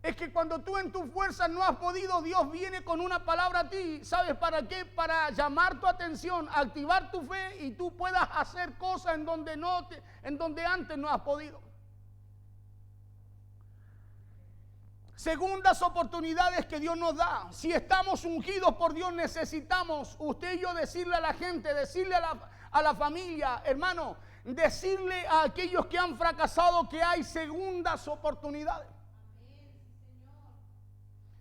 Es que cuando tú en tus fuerzas no has podido, Dios viene con una palabra a ti. ¿Sabes para qué? Para llamar tu atención, activar tu fe y tú puedas hacer cosas en donde antes no has podido. Segundas oportunidades que Dios nos da. Si estamos ungidos por Dios, necesitamos usted y yo decirle a la gente, decirle a la familia, hermano, decirle a aquellos que han fracasado que hay segundas oportunidades.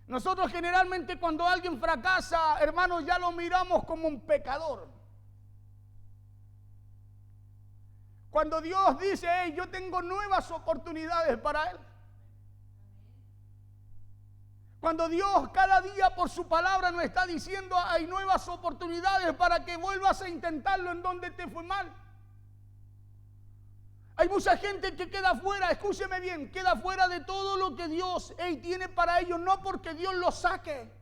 Nosotros generalmente cuando alguien fracasa, hermanos, ya lo miramos como un pecador. Cuando Dios dice, hey, yo tengo nuevas oportunidades para él. Cuando Dios cada día por su palabra nos está diciendo, hay nuevas oportunidades para que vuelvas a intentarlo en donde te fue mal. Hay mucha gente que queda fuera, escúcheme bien, queda fuera de todo lo que Dios tiene para ellos, no porque Dios los saque.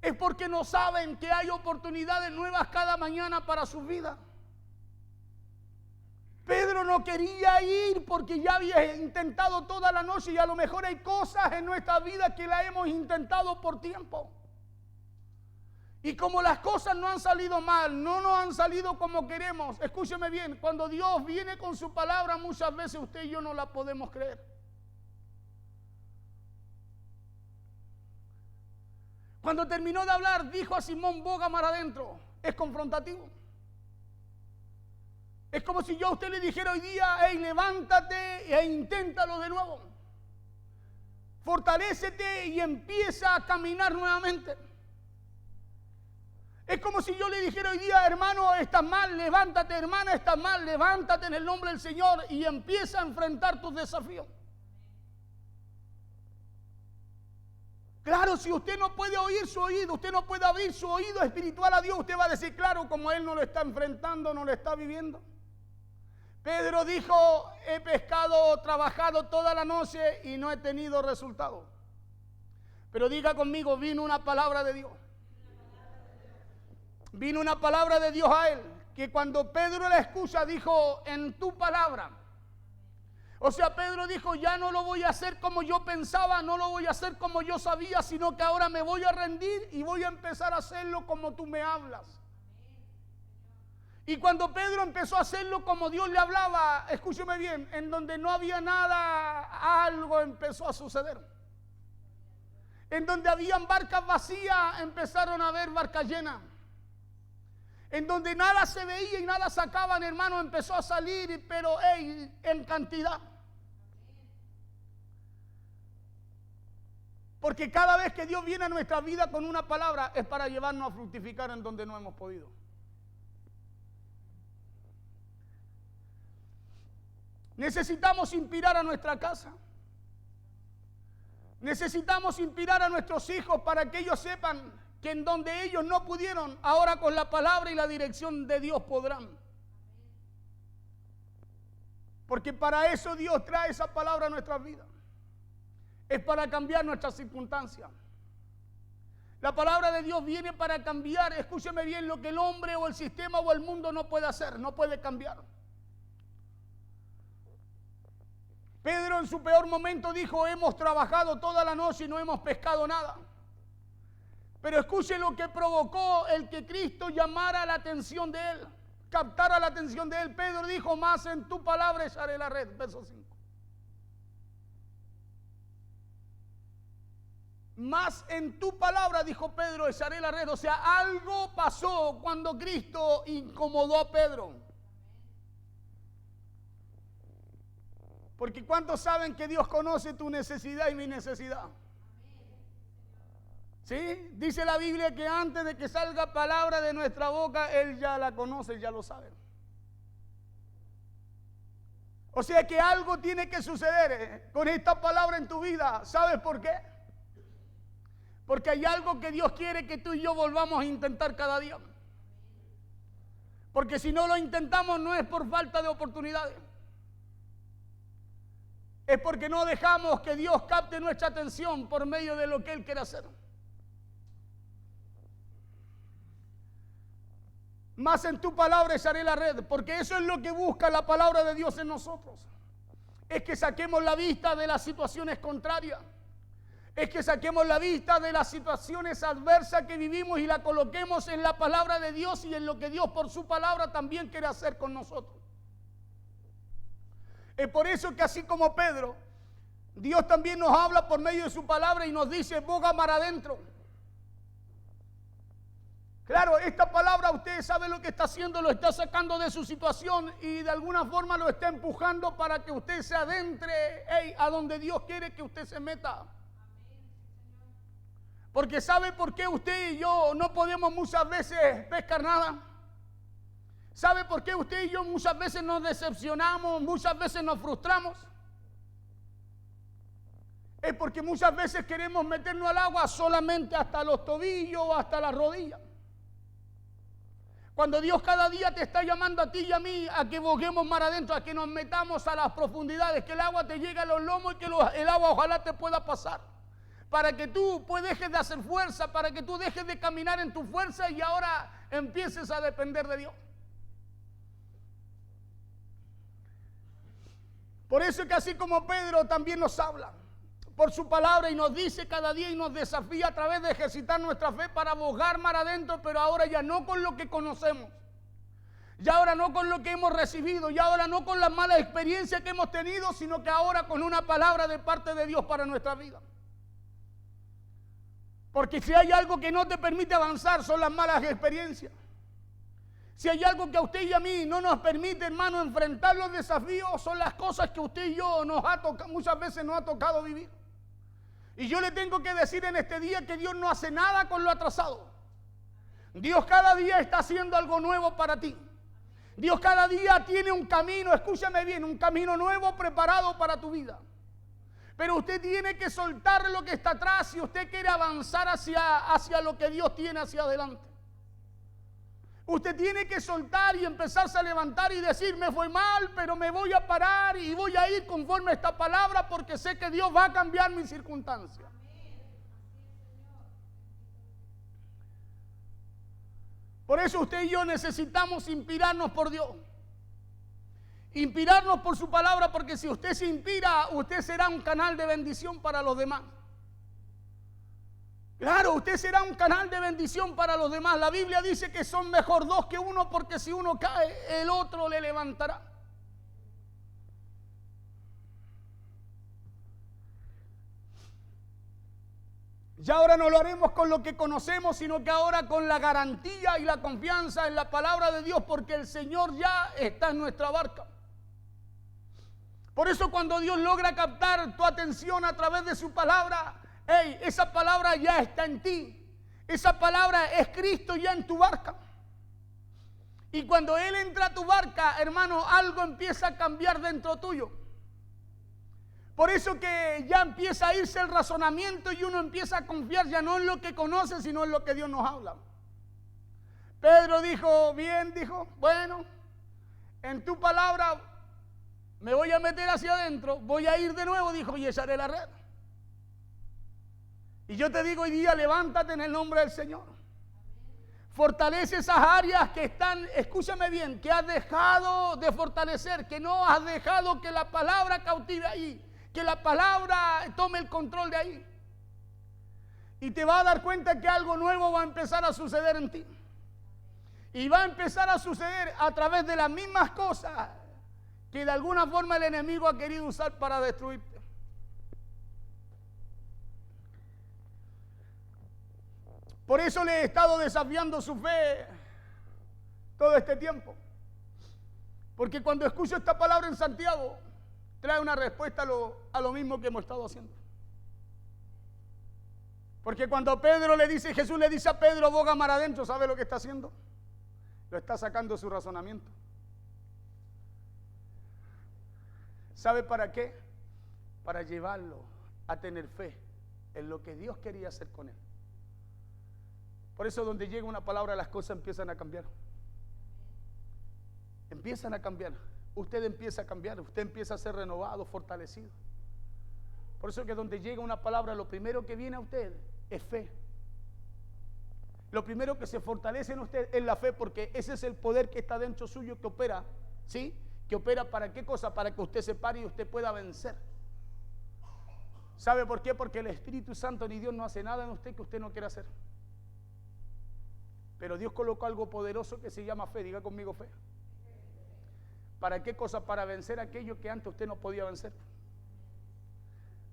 Es porque no saben que hay oportunidades nuevas cada mañana para su vida. Pedro no quería ir porque ya había intentado toda la noche y a lo mejor hay cosas en nuestra vida que la hemos intentado por tiempo. Y como las cosas no han salido mal, no nos han salido como queremos, escúcheme bien, cuando Dios viene con su palabra, muchas veces usted y yo no la podemos creer. Cuando terminó de hablar, dijo a Simón, boga mar adentro. Es confrontativo. Es como si yo a usted le dijera hoy día, hey, levántate e inténtalo de nuevo. Fortalécete y empieza a caminar nuevamente. Es como si yo le dijera hoy día, hermano, estás mal, levántate, hermana, estás mal, levántate en el nombre del Señor y empieza a enfrentar tus desafíos. Claro, si usted no puede oír su oído, usted no puede abrir su oído espiritual a Dios, usted va a decir, claro, como Él no lo está enfrentando, no lo está viviendo. Pedro dijo, he pescado, trabajado toda la noche y no he tenido resultado. Pero diga conmigo, vino una palabra de Dios. Vino una palabra de Dios a él, que cuando Pedro la escucha dijo, en tu palabra. O sea, Pedro dijo, ya no lo voy a hacer como yo pensaba, no lo voy a hacer como yo sabía, sino que ahora me voy a rendir y voy a empezar a hacerlo como tú me hablas. Y cuando Pedro empezó a hacerlo como Dios le hablaba, escúcheme bien, en donde no había nada, algo empezó a suceder. En donde habían barcas vacías, empezaron a haber barcas llenas. En donde nada se veía y nada sacaban, hermano, empezó a salir, pero en cantidad. Porque cada vez que Dios viene a nuestra vida con una palabra, es para llevarnos a fructificar en donde no hemos podido. Necesitamos inspirar a nuestra casa. Necesitamos inspirar a nuestros hijos para que ellos sepan que en donde ellos no pudieron, ahora con la palabra y la dirección de Dios podrán. Porque para eso Dios trae esa palabra a nuestras vidas. Es para cambiar nuestras circunstancias. La palabra de Dios viene para cambiar, escúcheme bien, lo que el hombre o el sistema o el mundo no puede hacer, no puede cambiar. Pedro en su peor momento dijo, hemos trabajado toda la noche y no hemos pescado nada. Pero escuche lo que provocó el que Cristo llamara la atención de él, captara la atención de él. Pedro dijo, más en tu palabra echaré la red, verso 5. Más en tu palabra, dijo Pedro, echaré la red. O sea, algo pasó cuando Cristo incomodó a Pedro. Porque ¿cuántos saben que Dios conoce tu necesidad y mi necesidad? ¿Sí? Dice la Biblia que antes de que salga palabra de nuestra boca, Él ya la conoce, ya lo sabe. O sea que algo tiene que suceder con esta palabra en tu vida. ¿Sabes por qué? Porque hay algo que Dios quiere que tú y yo volvamos a intentar cada día. Porque si no lo intentamos no es por falta de oportunidades. Es porque no dejamos que Dios capte nuestra atención por medio de lo que Él quiere hacer. Más en tu palabra echaré la red, porque eso es lo que busca la palabra de Dios en nosotros. Es que saquemos la vista de las situaciones contrarias. Es que saquemos la vista de las situaciones adversas que vivimos y la coloquemos en la palabra de Dios y en lo que Dios por su palabra también quiere hacer con nosotros. Es por eso que así como Pedro, Dios también nos habla por medio de su palabra y nos dice, boga mar adentro. Claro, esta palabra usted sabe lo que está haciendo, lo está sacando de su situación y de alguna forma lo está empujando para que usted se adentre a donde Dios quiere que usted se meta. Porque ¿sabe por qué usted y yo no podemos muchas veces pescar nada? ¿Sabe por qué usted y yo muchas veces nos decepcionamos, muchas veces nos frustramos? Es porque muchas veces queremos meternos al agua solamente hasta los tobillos o hasta las rodillas. Cuando Dios cada día te está llamando a ti y a mí a que boguemos mar adentro, a que nos metamos a las profundidades, que el agua te llegue a los lomos y que el agua ojalá te pueda pasar. Para que tú dejes de hacer fuerza, para que tú dejes de caminar en tu fuerza y ahora empieces a depender de Dios. Por eso es que así como Pedro también nos habla por su palabra y nos dice cada día y nos desafía a través de ejercitar nuestra fe para bogar mar adentro, pero ahora ya no con lo que conocemos, ya ahora no con lo que hemos recibido, ya ahora no con las malas experiencias que hemos tenido, sino que ahora con una palabra de parte de Dios para nuestra vida. Porque si hay algo que no te permite avanzar son las malas experiencias. Si hay algo que a usted y a mí no nos permite, hermano, enfrentar los desafíos, son las cosas que usted y yo muchas veces nos ha tocado vivir. Y yo le tengo que decir en este día que Dios no hace nada con lo atrasado. Dios cada día está haciendo algo nuevo para ti. Dios cada día tiene un camino, escúchame bien, un camino nuevo preparado para tu vida. Pero usted tiene que soltar lo que está atrás si usted quiere avanzar hacia lo que Dios tiene hacia adelante. Usted tiene que soltar y empezarse a levantar y decir, me fue mal, pero me voy a parar y voy a ir conforme a esta palabra porque sé que Dios va a cambiar mis circunstancias. Por eso usted y yo necesitamos inspirarnos por Dios. Inspirarnos por su palabra, porque si usted se inspira, usted será un canal de bendición para los demás. Claro, usted será un canal de bendición para los demás. La Biblia dice que son mejor dos que uno, porque si uno cae, el otro le levantará. Ya ahora no lo haremos con lo que conocemos, sino que ahora con la garantía y la confianza en la palabra de Dios, porque el Señor ya está en nuestra barca. Por eso cuando Dios logra captar tu atención a través de su palabra, esa palabra ya está en ti. Esa palabra es Cristo ya en tu barca. Y cuando Él entra a tu barca, hermano, algo empieza a cambiar dentro tuyo. Por eso que ya empieza a irse el razonamiento y uno empieza a confiar ya no en lo que conoce, sino en lo que Dios nos habla. Pedro dijo, bueno, en tu palabra me voy a meter hacia adentro, voy a ir de nuevo, dijo, y echaré la red. Y yo te digo hoy día, levántate en el nombre del Señor. Fortalece esas áreas que están, escúchame bien, que has dejado de fortalecer, que no has dejado que la palabra cautive ahí, que la palabra tome el control de ahí. Y te vas a dar cuenta que algo nuevo va a empezar a suceder en ti. Y va a empezar a suceder a través de las mismas cosas que de alguna forma el enemigo ha querido usar para destruirte. Por eso le he estado desafiando su fe todo este tiempo. Porque cuando escucho esta palabra en Santiago, trae una respuesta a lo mismo que hemos estado haciendo. Porque cuando Jesús le dice a Pedro, boga mar adentro, ¿sabe lo que está haciendo? Lo está sacando de su razonamiento. ¿Sabe para qué? Para llevarlo a tener fe en lo que Dios quería hacer con él. Por eso donde llega una palabra las cosas empiezan a cambiar. empiezan a cambiar. Usted empieza a cambiar, usted empieza a ser renovado, fortalecido. Por eso que donde llega una palabra, lo primero que viene a usted es fe. Lo primero que se fortalece en usted es la fe, porque ese es el poder que está dentro suyo que opera, ¿sí? Que opera ¿para qué cosa? Para que usted se pare y usted pueda vencer. ¿Sabe por qué? Porque el Espíritu Santo ni Dios no hace nada en usted que usted no quiera hacer. Pero Dios colocó algo poderoso que se llama fe. Diga conmigo fe. ¿Para qué cosa? Para vencer aquello que antes usted no podía vencer.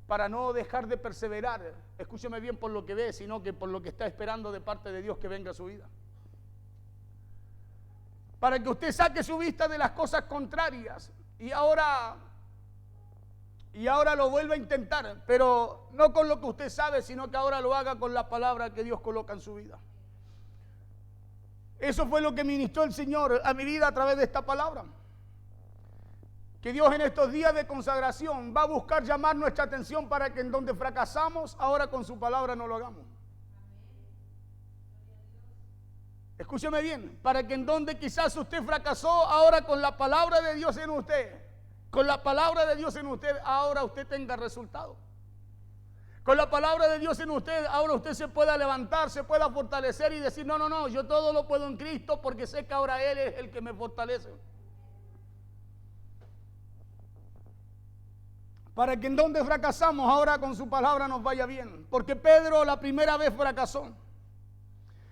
Para no dejar de perseverar, escúcheme bien, por lo que ve, sino que por lo que está esperando de parte de Dios que venga a su vida. Para que usted saque su vista de las cosas contrarias y ahora lo vuelva a intentar, pero no con lo que usted sabe, sino que ahora lo haga con la palabra que Dios coloca en su vida. Eso fue lo que ministró el Señor a mi vida a través de esta palabra. Que Dios en estos días de consagración va a buscar llamar nuestra atención para que en donde fracasamos, ahora con su palabra no lo hagamos. Escúcheme bien, para que en donde quizás usted fracasó, ahora con la palabra de Dios en usted, con la palabra de Dios en usted, ahora usted tenga resultado. Con la palabra de Dios en usted, ahora usted se pueda levantar, se pueda fortalecer y decir, no, yo todo lo puedo en Cristo porque sé que ahora Él es el que me fortalece. Para que en donde fracasamos, ahora con su palabra nos vaya bien. Porque Pedro la primera vez fracasó.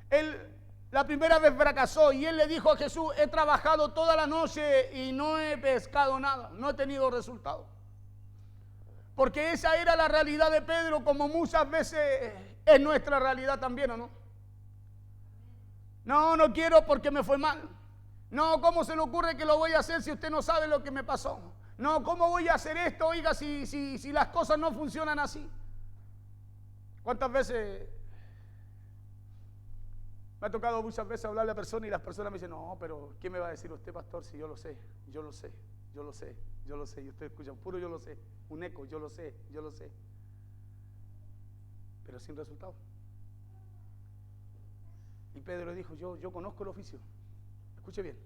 Él la primera vez fracasó y él le dijo a Jesús, he trabajado toda la noche y no he pescado nada, no he tenido resultado. Porque esa era la realidad de Pedro, como muchas veces es nuestra realidad también, ¿o no? No quiero porque me fue mal. No, ¿cómo se le ocurre que lo voy a hacer si usted no sabe lo que me pasó? No, ¿cómo voy a hacer esto? Oiga, si las cosas no funcionan así. ¿Cuántas veces me ha tocado muchas veces hablarle a personas y las personas me dicen, no, pero ¿qué me va a decir usted, pastor? Si yo lo sé. Y ustedes escuchan, puro yo lo sé, un eco, yo lo sé. Pero sin resultado. Y Pedro dijo, yo conozco el oficio. Escuche bien.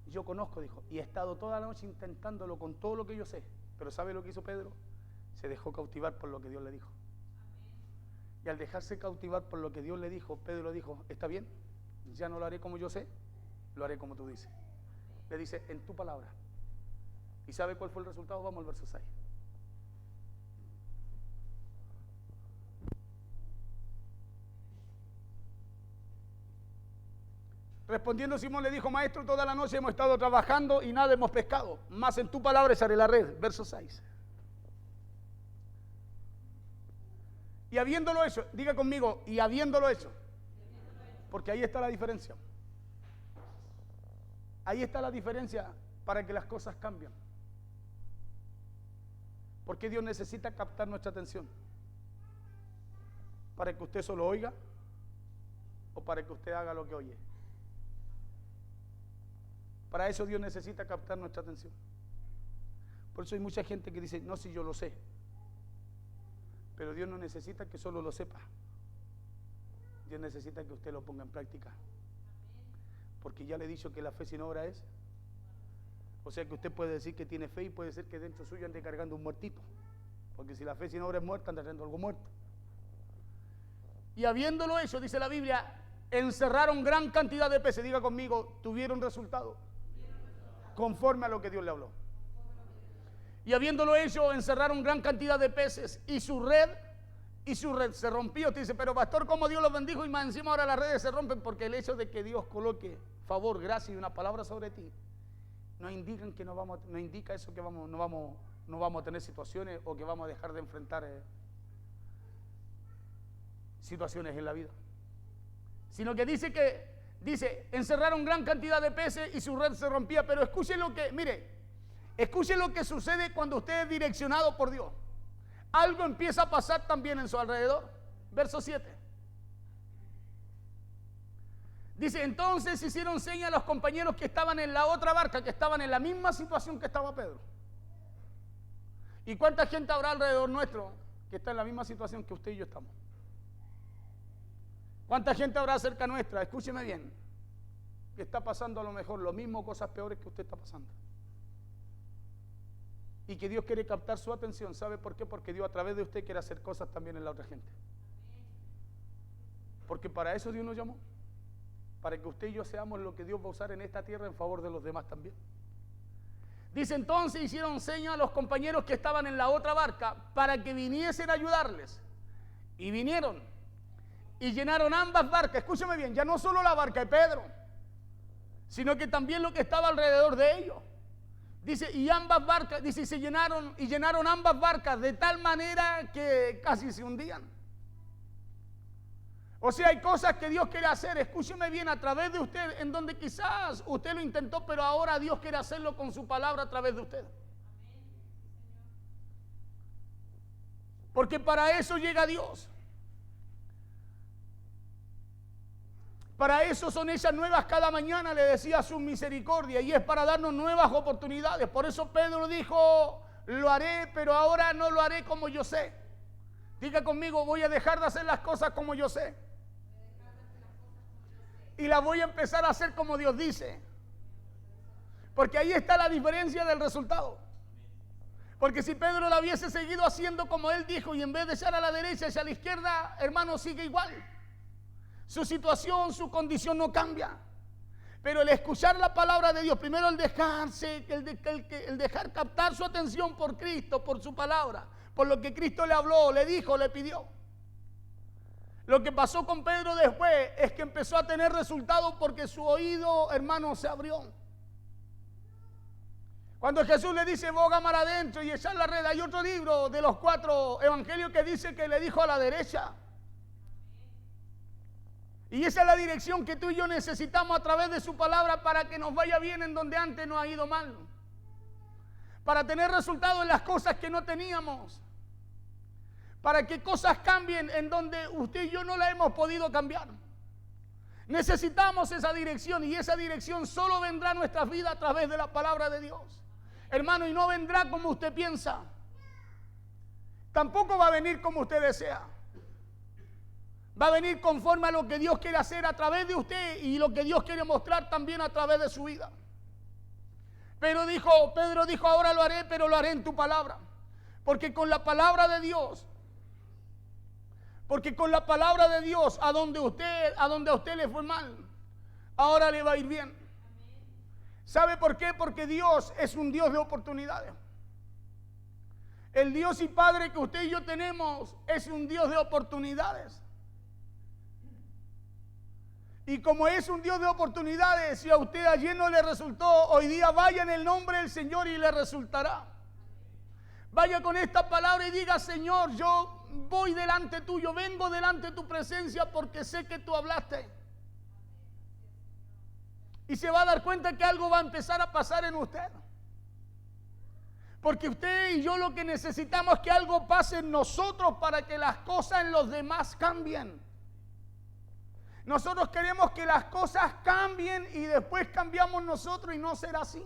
Yo conozco, dijo, y he estado toda la noche intentándolo con todo lo que yo sé. Pero ¿sabe lo que hizo Pedro? Se dejó cautivar por lo que Dios le dijo. Y al dejarse cautivar por lo que Dios le dijo, Pedro dijo, está bien, ya no lo haré como yo sé, lo haré como tú dices. Le dice, en tu palabra. ¿Y sabe cuál fue el resultado? Vamos al verso 6. Respondiendo Simón le dijo, maestro, toda la noche hemos estado trabajando y nada hemos pescado, mas en tu palabra echaré la red. Verso 6. Y habiéndolo hecho, diga conmigo, y habiéndolo hecho, porque ahí está la diferencia. Ahí está la diferencia para que las cosas cambien. Porque Dios necesita captar nuestra atención. Para que usted solo oiga o para que usted haga lo que oye. Para eso Dios necesita captar nuestra atención. Por eso hay mucha gente que dice, no, si yo lo sé. Pero Dios no necesita que solo lo sepa. Dios necesita que usted lo ponga en práctica. Porque ya le he dicho que la fe sin obra es. O sea que usted puede decir que tiene fe y puede ser que dentro suyo ande cargando un muertito. Porque si la fe sin obra es muerta, anda trayendo algo muerto. Y habiéndolo hecho, dice la Biblia, encerraron gran cantidad de peces. Diga conmigo, tuvieron resultado. Conforme a lo que Dios le habló. Y habiéndolo hecho, encerraron gran cantidad de peces y su red se rompió. Te dice, pero pastor, ¿cómo Dios los bendijo? Y más encima ahora las redes se rompen, porque el hecho de que Dios coloque favor, gracia y una palabra sobre ti, no indica eso que no vamos a tener situaciones o que vamos a dejar de enfrentar situaciones en la vida. Sino que dice, encerraron gran cantidad de peces y su red se rompía. Pero escuche lo que sucede cuando usted es direccionado por Dios. Algo empieza a pasar también en su alrededor. Verso 7. Dice, entonces hicieron señas a los compañeros que estaban en la otra barca, que estaban en la misma situación que estaba Pedro. ¿Y cuánta gente habrá alrededor nuestro que está en la misma situación que usted y yo estamos? ¿Cuánta gente habrá cerca nuestra? Escúcheme bien. que está pasando a lo mejor lo mismo, cosas peores que usted está pasando. Y que Dios quiere captar su atención. ¿Sabe por qué? Porque Dios a través de usted quiere hacer cosas también en la otra gente. Porque para eso Dios nos llamó. Para que usted y yo seamos lo que Dios va a usar en esta tierra en favor de los demás también. Dice, entonces hicieron señas a los compañeros que estaban en la otra barca para que viniesen a ayudarles. Y vinieron y llenaron ambas barcas. Escúcheme bien, ya no solo la barca de Pedro, sino que también lo que estaba alrededor de ellos. Dice, y ambas barcas, dice, se llenaron ambas barcas de tal manera que casi se hundían. O sea, hay cosas que Dios quiere hacer, escúcheme bien, a través de usted, en donde quizás usted lo intentó, pero ahora Dios quiere hacerlo con su palabra a través de usted. Porque para eso llega Dios. Para eso son hechas nuevas cada mañana, le decía, su misericordia, y es para darnos nuevas oportunidades. Por eso Pedro dijo, lo haré, pero ahora no lo haré como yo sé. Diga conmigo, voy a dejar de hacer las cosas como yo sé. Y las voy a empezar a hacer como Dios dice. Porque ahí está la diferencia del resultado. Porque si Pedro la hubiese seguido haciendo como él dijo, y en vez de echar a la derecha, echar a la izquierda, hermano, sigue igual. Su situación, su condición no cambia. Pero el escuchar la palabra de Dios, primero el dejar captar su atención por Cristo, por su palabra, por lo que Cristo le habló, le dijo, le pidió. Lo que pasó con Pedro después es que empezó a tener resultados porque su oído, hermano, se abrió. Cuando Jesús le dice, boga mar adentro y echar la red, hay otro libro de los 4 evangelios que dice que le dijo a la derecha. Y esa es la dirección que tú y yo necesitamos a través de su palabra para que nos vaya bien en donde antes nos ha ido mal. Para tener resultados en las cosas que no teníamos. Para que cosas cambien en donde usted y yo no la hemos podido cambiar. Necesitamos esa dirección y esa dirección solo vendrá a nuestras vidas a través de la palabra de Dios. Hermano, y no vendrá como usted piensa. Tampoco va a venir como usted desea. Va a venir conforme a lo que Dios quiere hacer a través de usted y lo que Dios quiere mostrar también a través de su vida. Pedro dijo, ahora lo haré, pero lo haré en tu palabra. Porque con la palabra de Dios, a donde a usted le fue mal, ahora le va a ir bien. ¿Sabe por qué? Porque Dios es un Dios de oportunidades. El Dios y Padre que usted y yo tenemos es un Dios de oportunidades. Y como es un Dios de oportunidades, si a usted ayer no le resultó, hoy día vaya en el nombre del Señor y le resultará. Vaya con esta palabra y diga, Señor, yo voy delante tuyo, vengo delante de tu presencia porque sé que tú hablaste. Y se va a dar cuenta que algo va a empezar a pasar en usted. Porque usted y yo lo que necesitamos es que algo pase en nosotros para que las cosas en los demás cambien. Nosotros queremos que las cosas cambien y después cambiamos nosotros y no será así.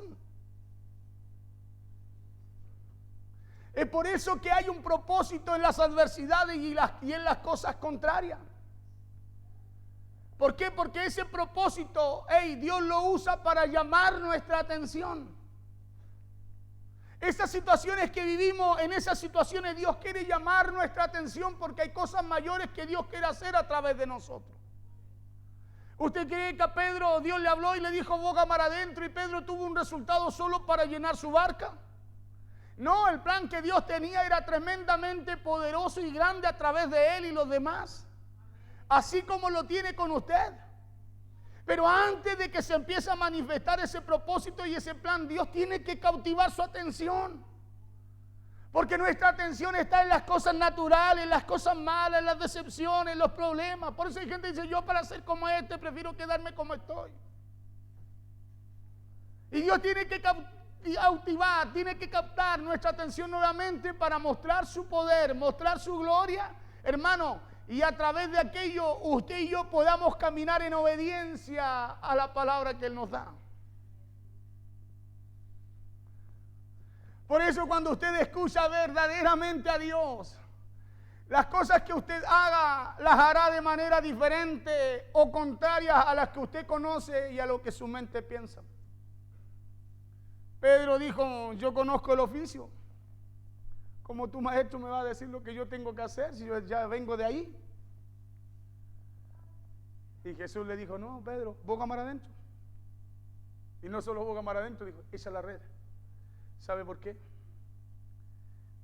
Es por eso que hay un propósito en las adversidades y en las cosas contrarias. ¿Por qué? Porque ese propósito, Dios lo usa para llamar nuestra atención. Esas situaciones que vivimos, en esas situaciones Dios quiere llamar nuestra atención porque hay cosas mayores que Dios quiere hacer a través de nosotros. ¿Usted cree que a Pedro Dios le habló y le dijo boga mar adentro y Pedro tuvo un resultado solo para llenar su barca? No, el plan que Dios tenía era tremendamente poderoso y grande a través de él y los demás. Así como lo tiene con usted. Pero antes de que se empiece a manifestar ese propósito y ese plan, Dios tiene que cautivar su atención. Porque nuestra atención está en las cosas naturales, en las cosas malas, en las decepciones, en los problemas. Por eso hay gente que dice, yo para ser como este prefiero quedarme como estoy. Y Dios tiene que cautivar, tiene que captar nuestra atención nuevamente para mostrar su poder, mostrar su gloria, hermano. Y a través de aquello usted y yo podamos caminar en obediencia a la palabra que Él nos da. Por eso cuando usted escucha verdaderamente a Dios, Las cosas que usted haga, las hará de manera diferente o contrarias a las que usted conoce y a lo que su mente piensa. Pedro dijo, yo conozco el oficio. ¿Cómo tu maestro me va a decir lo que yo tengo que hacer si yo ya vengo de ahí? Y Jesús le dijo, no, Pedro, boga mar adentro. Y no solo boga mar adentro, dijo, echa la red. ¿Sabe por qué?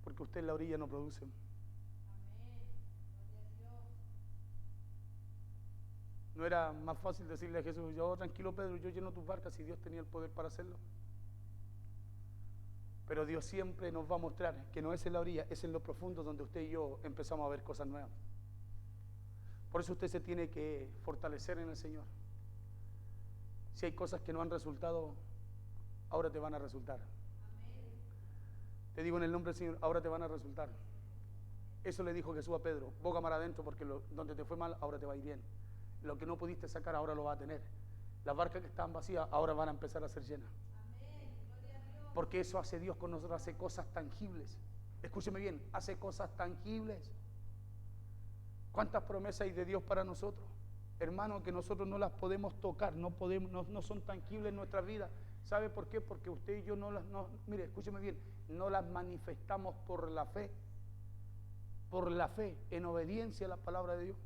Porque usted en la orilla no produce. ¿No era más fácil decirle a Jesús, yo tranquilo Pedro, yo lleno tus barcas si Dios tenía el poder para hacerlo? Pero Dios siempre nos va a mostrar que no es en la orilla, es en lo profundo donde usted y yo empezamos a ver cosas nuevas. Por eso usted se tiene que fortalecer en el Señor. Si hay cosas que no han resultado, ahora te van a resultar. Te digo en el nombre del Señor, ahora te van a resultar. Eso le dijo Jesús a Pedro, boga mar adentro porque donde te fue mal, ahora te va a ir bien. Lo que no pudiste sacar, ahora lo vas a tener. Las barcas que estaban vacías, ahora van a empezar a ser llenas. Porque eso hace Dios con nosotros, hace cosas tangibles. Escúcheme bien, hace cosas tangibles. ¿Cuántas promesas hay de Dios para nosotros? Hermano, que nosotros no las podemos tocar, no son tangibles en nuestra vida. ¿Sabe por qué? Porque usted y yo mire, escúcheme bien, no las manifestamos por la fe, en obediencia a la palabra de Dios.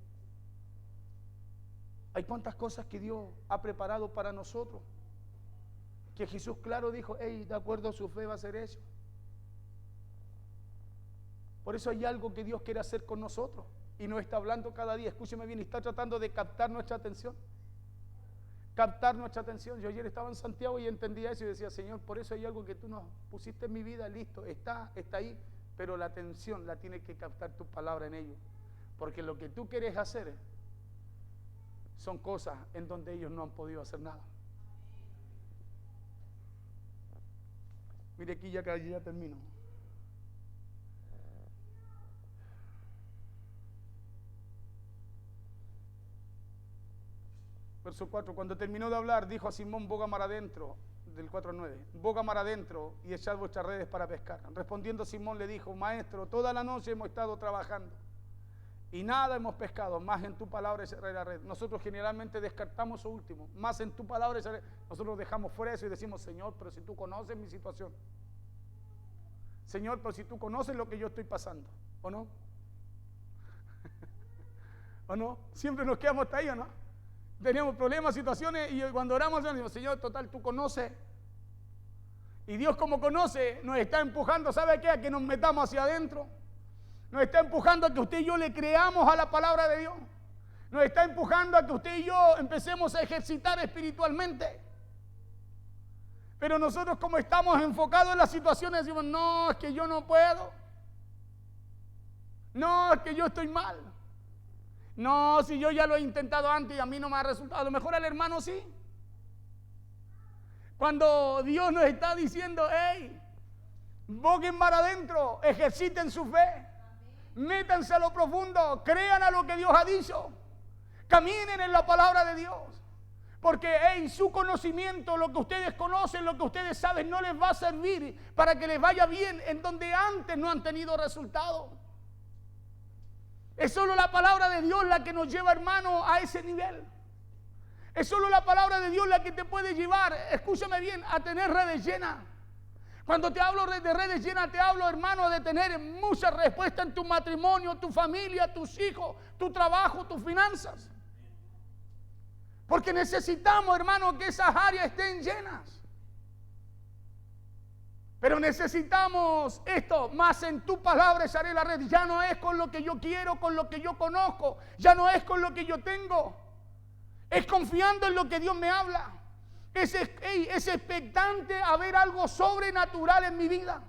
Hay cuántas cosas que Dios ha preparado para nosotros, que Jesús claro dijo, hey, de acuerdo a su fe va a ser eso. Por eso hay algo que Dios quiere hacer con nosotros y nos está hablando cada día, escúcheme bien, y está tratando de captar nuestra atención. Yo ayer estaba en Santiago y entendía eso y decía, Señor, por eso hay algo que tú nos pusiste en mi vida, listo, está ahí, pero la atención la tiene que captar tu palabra en ello, porque lo que tú quieres hacer son cosas en donde ellos no han podido hacer nada. Mire aquí, ya termino. Verso 4, cuando terminó de hablar, dijo a Simón, boga mar adentro, del 4 al 9, boga mar adentro y echad vuestras redes para pescar. Respondiendo Simón le dijo, maestro, toda la noche hemos estado trabajando y nada hemos pescado, más en tu palabra echaré la red. Nosotros generalmente descartamos lo último, más en tu palabra echaré. Nosotros dejamos fuera eso y decimos, Señor, pero si tú conoces mi situación. Señor, pero si tú conoces lo que yo estoy pasando, ¿o no? ¿O no? Siempre nos quedamos hasta ahí, ¿o no? Teníamos problemas, situaciones, y cuando oramos, decimos, Señor, total, tú conoces. Y Dios, como conoce, nos está empujando, ¿sabe qué? A que nos metamos hacia adentro. Nos está empujando a que usted y yo le creamos a la palabra de Dios. Nos está empujando a que usted y yo empecemos a ejercitar espiritualmente. Pero nosotros, como estamos enfocados en las situaciones, decimos, no, es que yo no puedo. No, es que yo estoy mal. No, si yo ya lo he intentado antes y a mí no me ha resultado. A lo mejor al hermano sí. Cuando Dios nos está diciendo, hey, boguen mar adentro, ejerciten su fe, métanse a lo profundo, crean a lo que Dios ha dicho, caminen en la palabra de Dios. Porque en su conocimiento, lo que ustedes conocen, lo que ustedes saben, no les va a servir para que les vaya bien en donde antes no han tenido resultado. Es solo la palabra de Dios la que nos lleva, hermano, a ese nivel. Es solo la palabra de Dios la que te puede llevar, escúchame bien, a tener redes llenas. Cuando te hablo de redes llenas, te hablo, hermano, de tener muchas respuestas en tu matrimonio, tu familia, tus hijos, tu trabajo, tus finanzas. Porque necesitamos, hermano, que esas áreas estén llenas. Pero necesitamos esto, más en tu palabra echaré la red. Ya no es con lo que yo quiero, con lo que yo conozco. Ya no es con lo que yo tengo. Es confiando en lo que Dios me habla. Es expectante a ver algo sobrenatural en mi vida.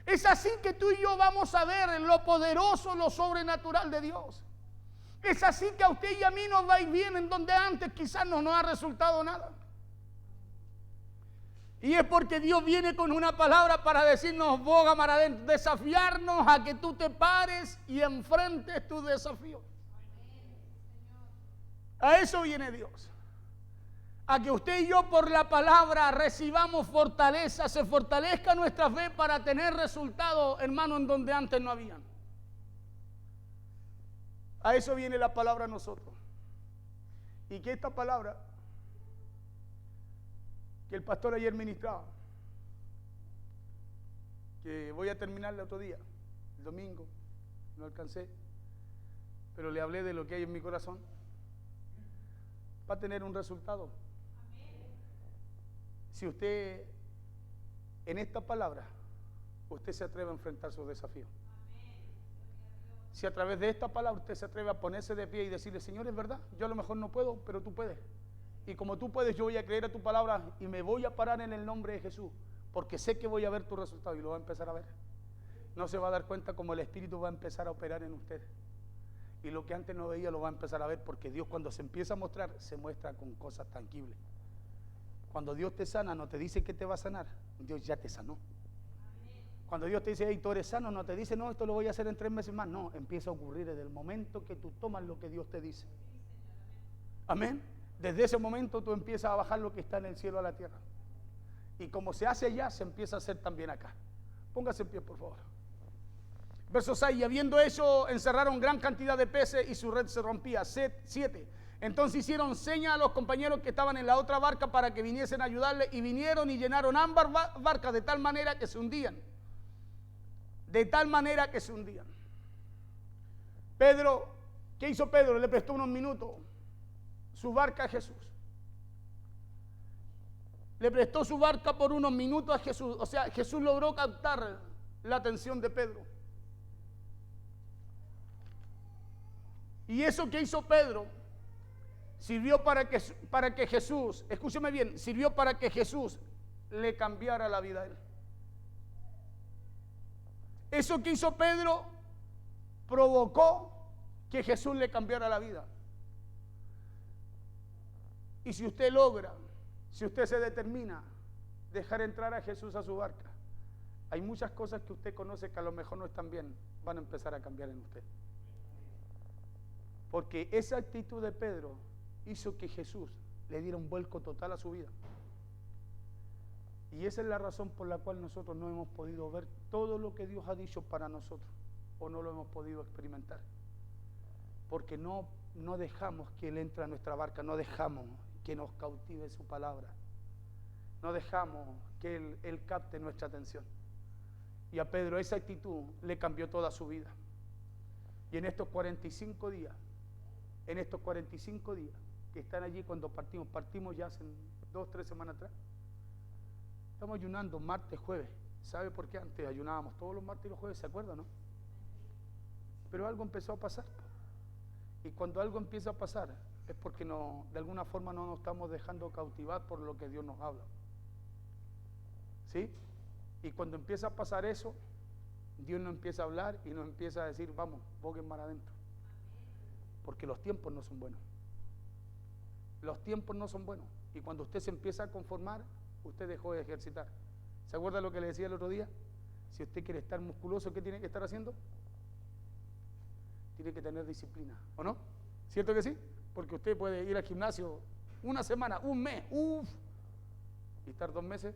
Es así que tú y yo vamos a ver lo poderoso, lo sobrenatural de Dios. Es así que a usted y a mí nos va a ir bien en donde antes quizás no nos ha resultado nada. Y es porque Dios viene con una palabra para decirnos, boga mar adentro, desafiarnos a que tú te pares y enfrentes tus desafíos. A eso viene Dios. A que usted y yo por la palabra recibamos fortaleza, se fortalezca nuestra fe para tener resultados, hermano, en donde antes no habían. A eso viene la palabra a nosotros. Y que esta palabra que el pastor ayer ministraba, que voy a terminar el otro día, el domingo, no alcancé, pero le hablé de lo que hay en mi corazón, va a tener un resultado. Si usted, en esta palabra, usted se atreve a enfrentar sus desafíos. Si a través de esta palabra usted se atreve a ponerse de pie y decirle, Señor, es verdad, yo a lo mejor no puedo, pero tú puedes. Y como tú puedes, yo voy a creer a tu palabra y me voy a parar en el nombre de Jesús, porque sé que voy a ver tu resultado y lo va a empezar a ver. No se va a dar cuenta como el Espíritu va a empezar a operar en usted. Y lo que antes no veía lo va a empezar a ver, porque Dios cuando se empieza a mostrar, se muestra con cosas tangibles. Cuando Dios te sana, no te dice que te va a sanar, Dios ya te sanó. Cuando Dios te dice, hey, tú eres sano, no te dice, no, esto lo voy a hacer en 3 meses más. No, empieza a ocurrir desde el momento que tú tomas lo que Dios te dice. Amén. Desde ese momento tú empiezas a bajar lo que está en el cielo a la tierra. Y como se hace allá, se empieza a hacer también acá. Póngase en pie, por favor. Verso 6, y habiendo hecho, encerraron gran cantidad de peces y su red se rompía. 7. Entonces hicieron señas a los compañeros que estaban en la otra barca para que viniesen a ayudarle, y vinieron y llenaron ambas barcas de tal manera que se hundían. De tal manera que se hundían. Pedro, ¿qué hizo Pedro? Le prestó unos minutos su barca a Jesús. Le prestó su barca por unos minutos a Jesús. O sea, Jesús logró captar la atención de Pedro. Y eso que hizo Pedro sirvió para que Jesús, escúcheme bien, sirvió para que Jesús le cambiara la vida a él. Eso que hizo Pedro provocó que Jesús le cambiara la vida. Y si usted logra, si usted se determina dejar entrar a Jesús a su barca, hay muchas cosas que usted conoce que a lo mejor no están bien, van a empezar a cambiar en usted. Porque esa actitud de Pedro hizo que Jesús le diera un vuelco total a su vida. Y esa es la razón por la cual nosotros no hemos podido ver todo lo que Dios ha dicho para nosotros, o no lo hemos podido experimentar. Porque no dejamos que Él entre a nuestra barca, no dejamos que nos cautive su palabra, no dejamos que Él capte nuestra atención. Y a Pedro esa actitud le cambió toda su vida. Y en estos 45 días que están allí cuando partimos ya hace 2 o 3 semanas atrás, estamos ayunando martes, jueves. ¿Sabe por qué? Antes ayunábamos todos los martes y los jueves, ¿se acuerdan, no? Pero algo empezó a pasar. Y cuando algo empieza a pasar, es porque de alguna forma no nos estamos dejando cautivar por lo que Dios nos habla. ¿Sí? Y cuando empieza a pasar eso, Dios nos empieza a hablar y nos empieza a decir, vamos, boquen mar adentro. Porque los tiempos no son buenos. Los tiempos no son buenos. Y cuando usted se empieza a conformar, usted dejó de ejercitar. ¿Se acuerda lo que le decía el otro día? Si usted quiere estar musculoso, ¿qué tiene que estar haciendo? Tiene que tener disciplina, ¿o no? ¿Cierto que sí? Porque usted puede ir al gimnasio una semana, un mes, y estar 2 meses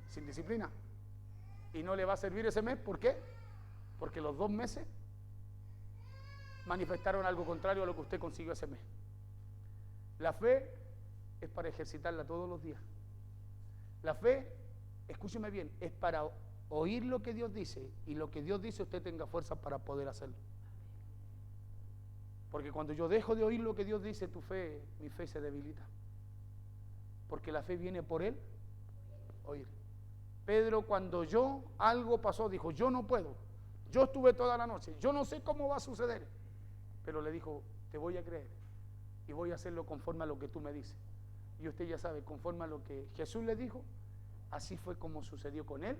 sin disciplina. Y no le va a servir ese mes, ¿por qué? Porque los 2 meses manifestaron algo contrario a lo que usted consiguió ese mes. La fe es para ejercitarla todos los días. La fe, escúcheme bien, es para oír lo que Dios dice, y lo que Dios dice usted tenga fuerza para poder hacerlo. Porque cuando yo dejo de oír lo que Dios dice, mi fe se debilita. Porque la fe viene por Él, oír. Pedro, cuando algo pasó, dijo, yo no puedo, yo estuve toda la noche, yo no sé cómo va a suceder, pero le dijo, te voy a creer y voy a hacerlo conforme a lo que tú me dices. Y usted ya sabe, conforme a lo que Jesús le dijo, así fue como sucedió con él,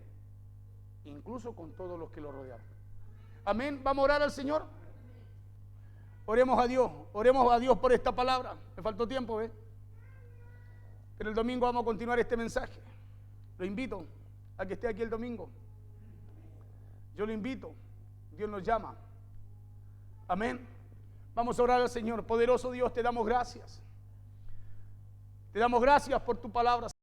incluso con todos los que lo rodeaban. Amén. Vamos a orar al Señor. Oremos a Dios por esta palabra. Me faltó tiempo, ¿ves? Pero el domingo vamos a continuar este mensaje. Lo invito a que esté aquí el domingo. Yo lo invito. Dios nos llama. Amén. Vamos a orar al Señor. Poderoso Dios, te damos gracias. Te damos gracias por tu palabra.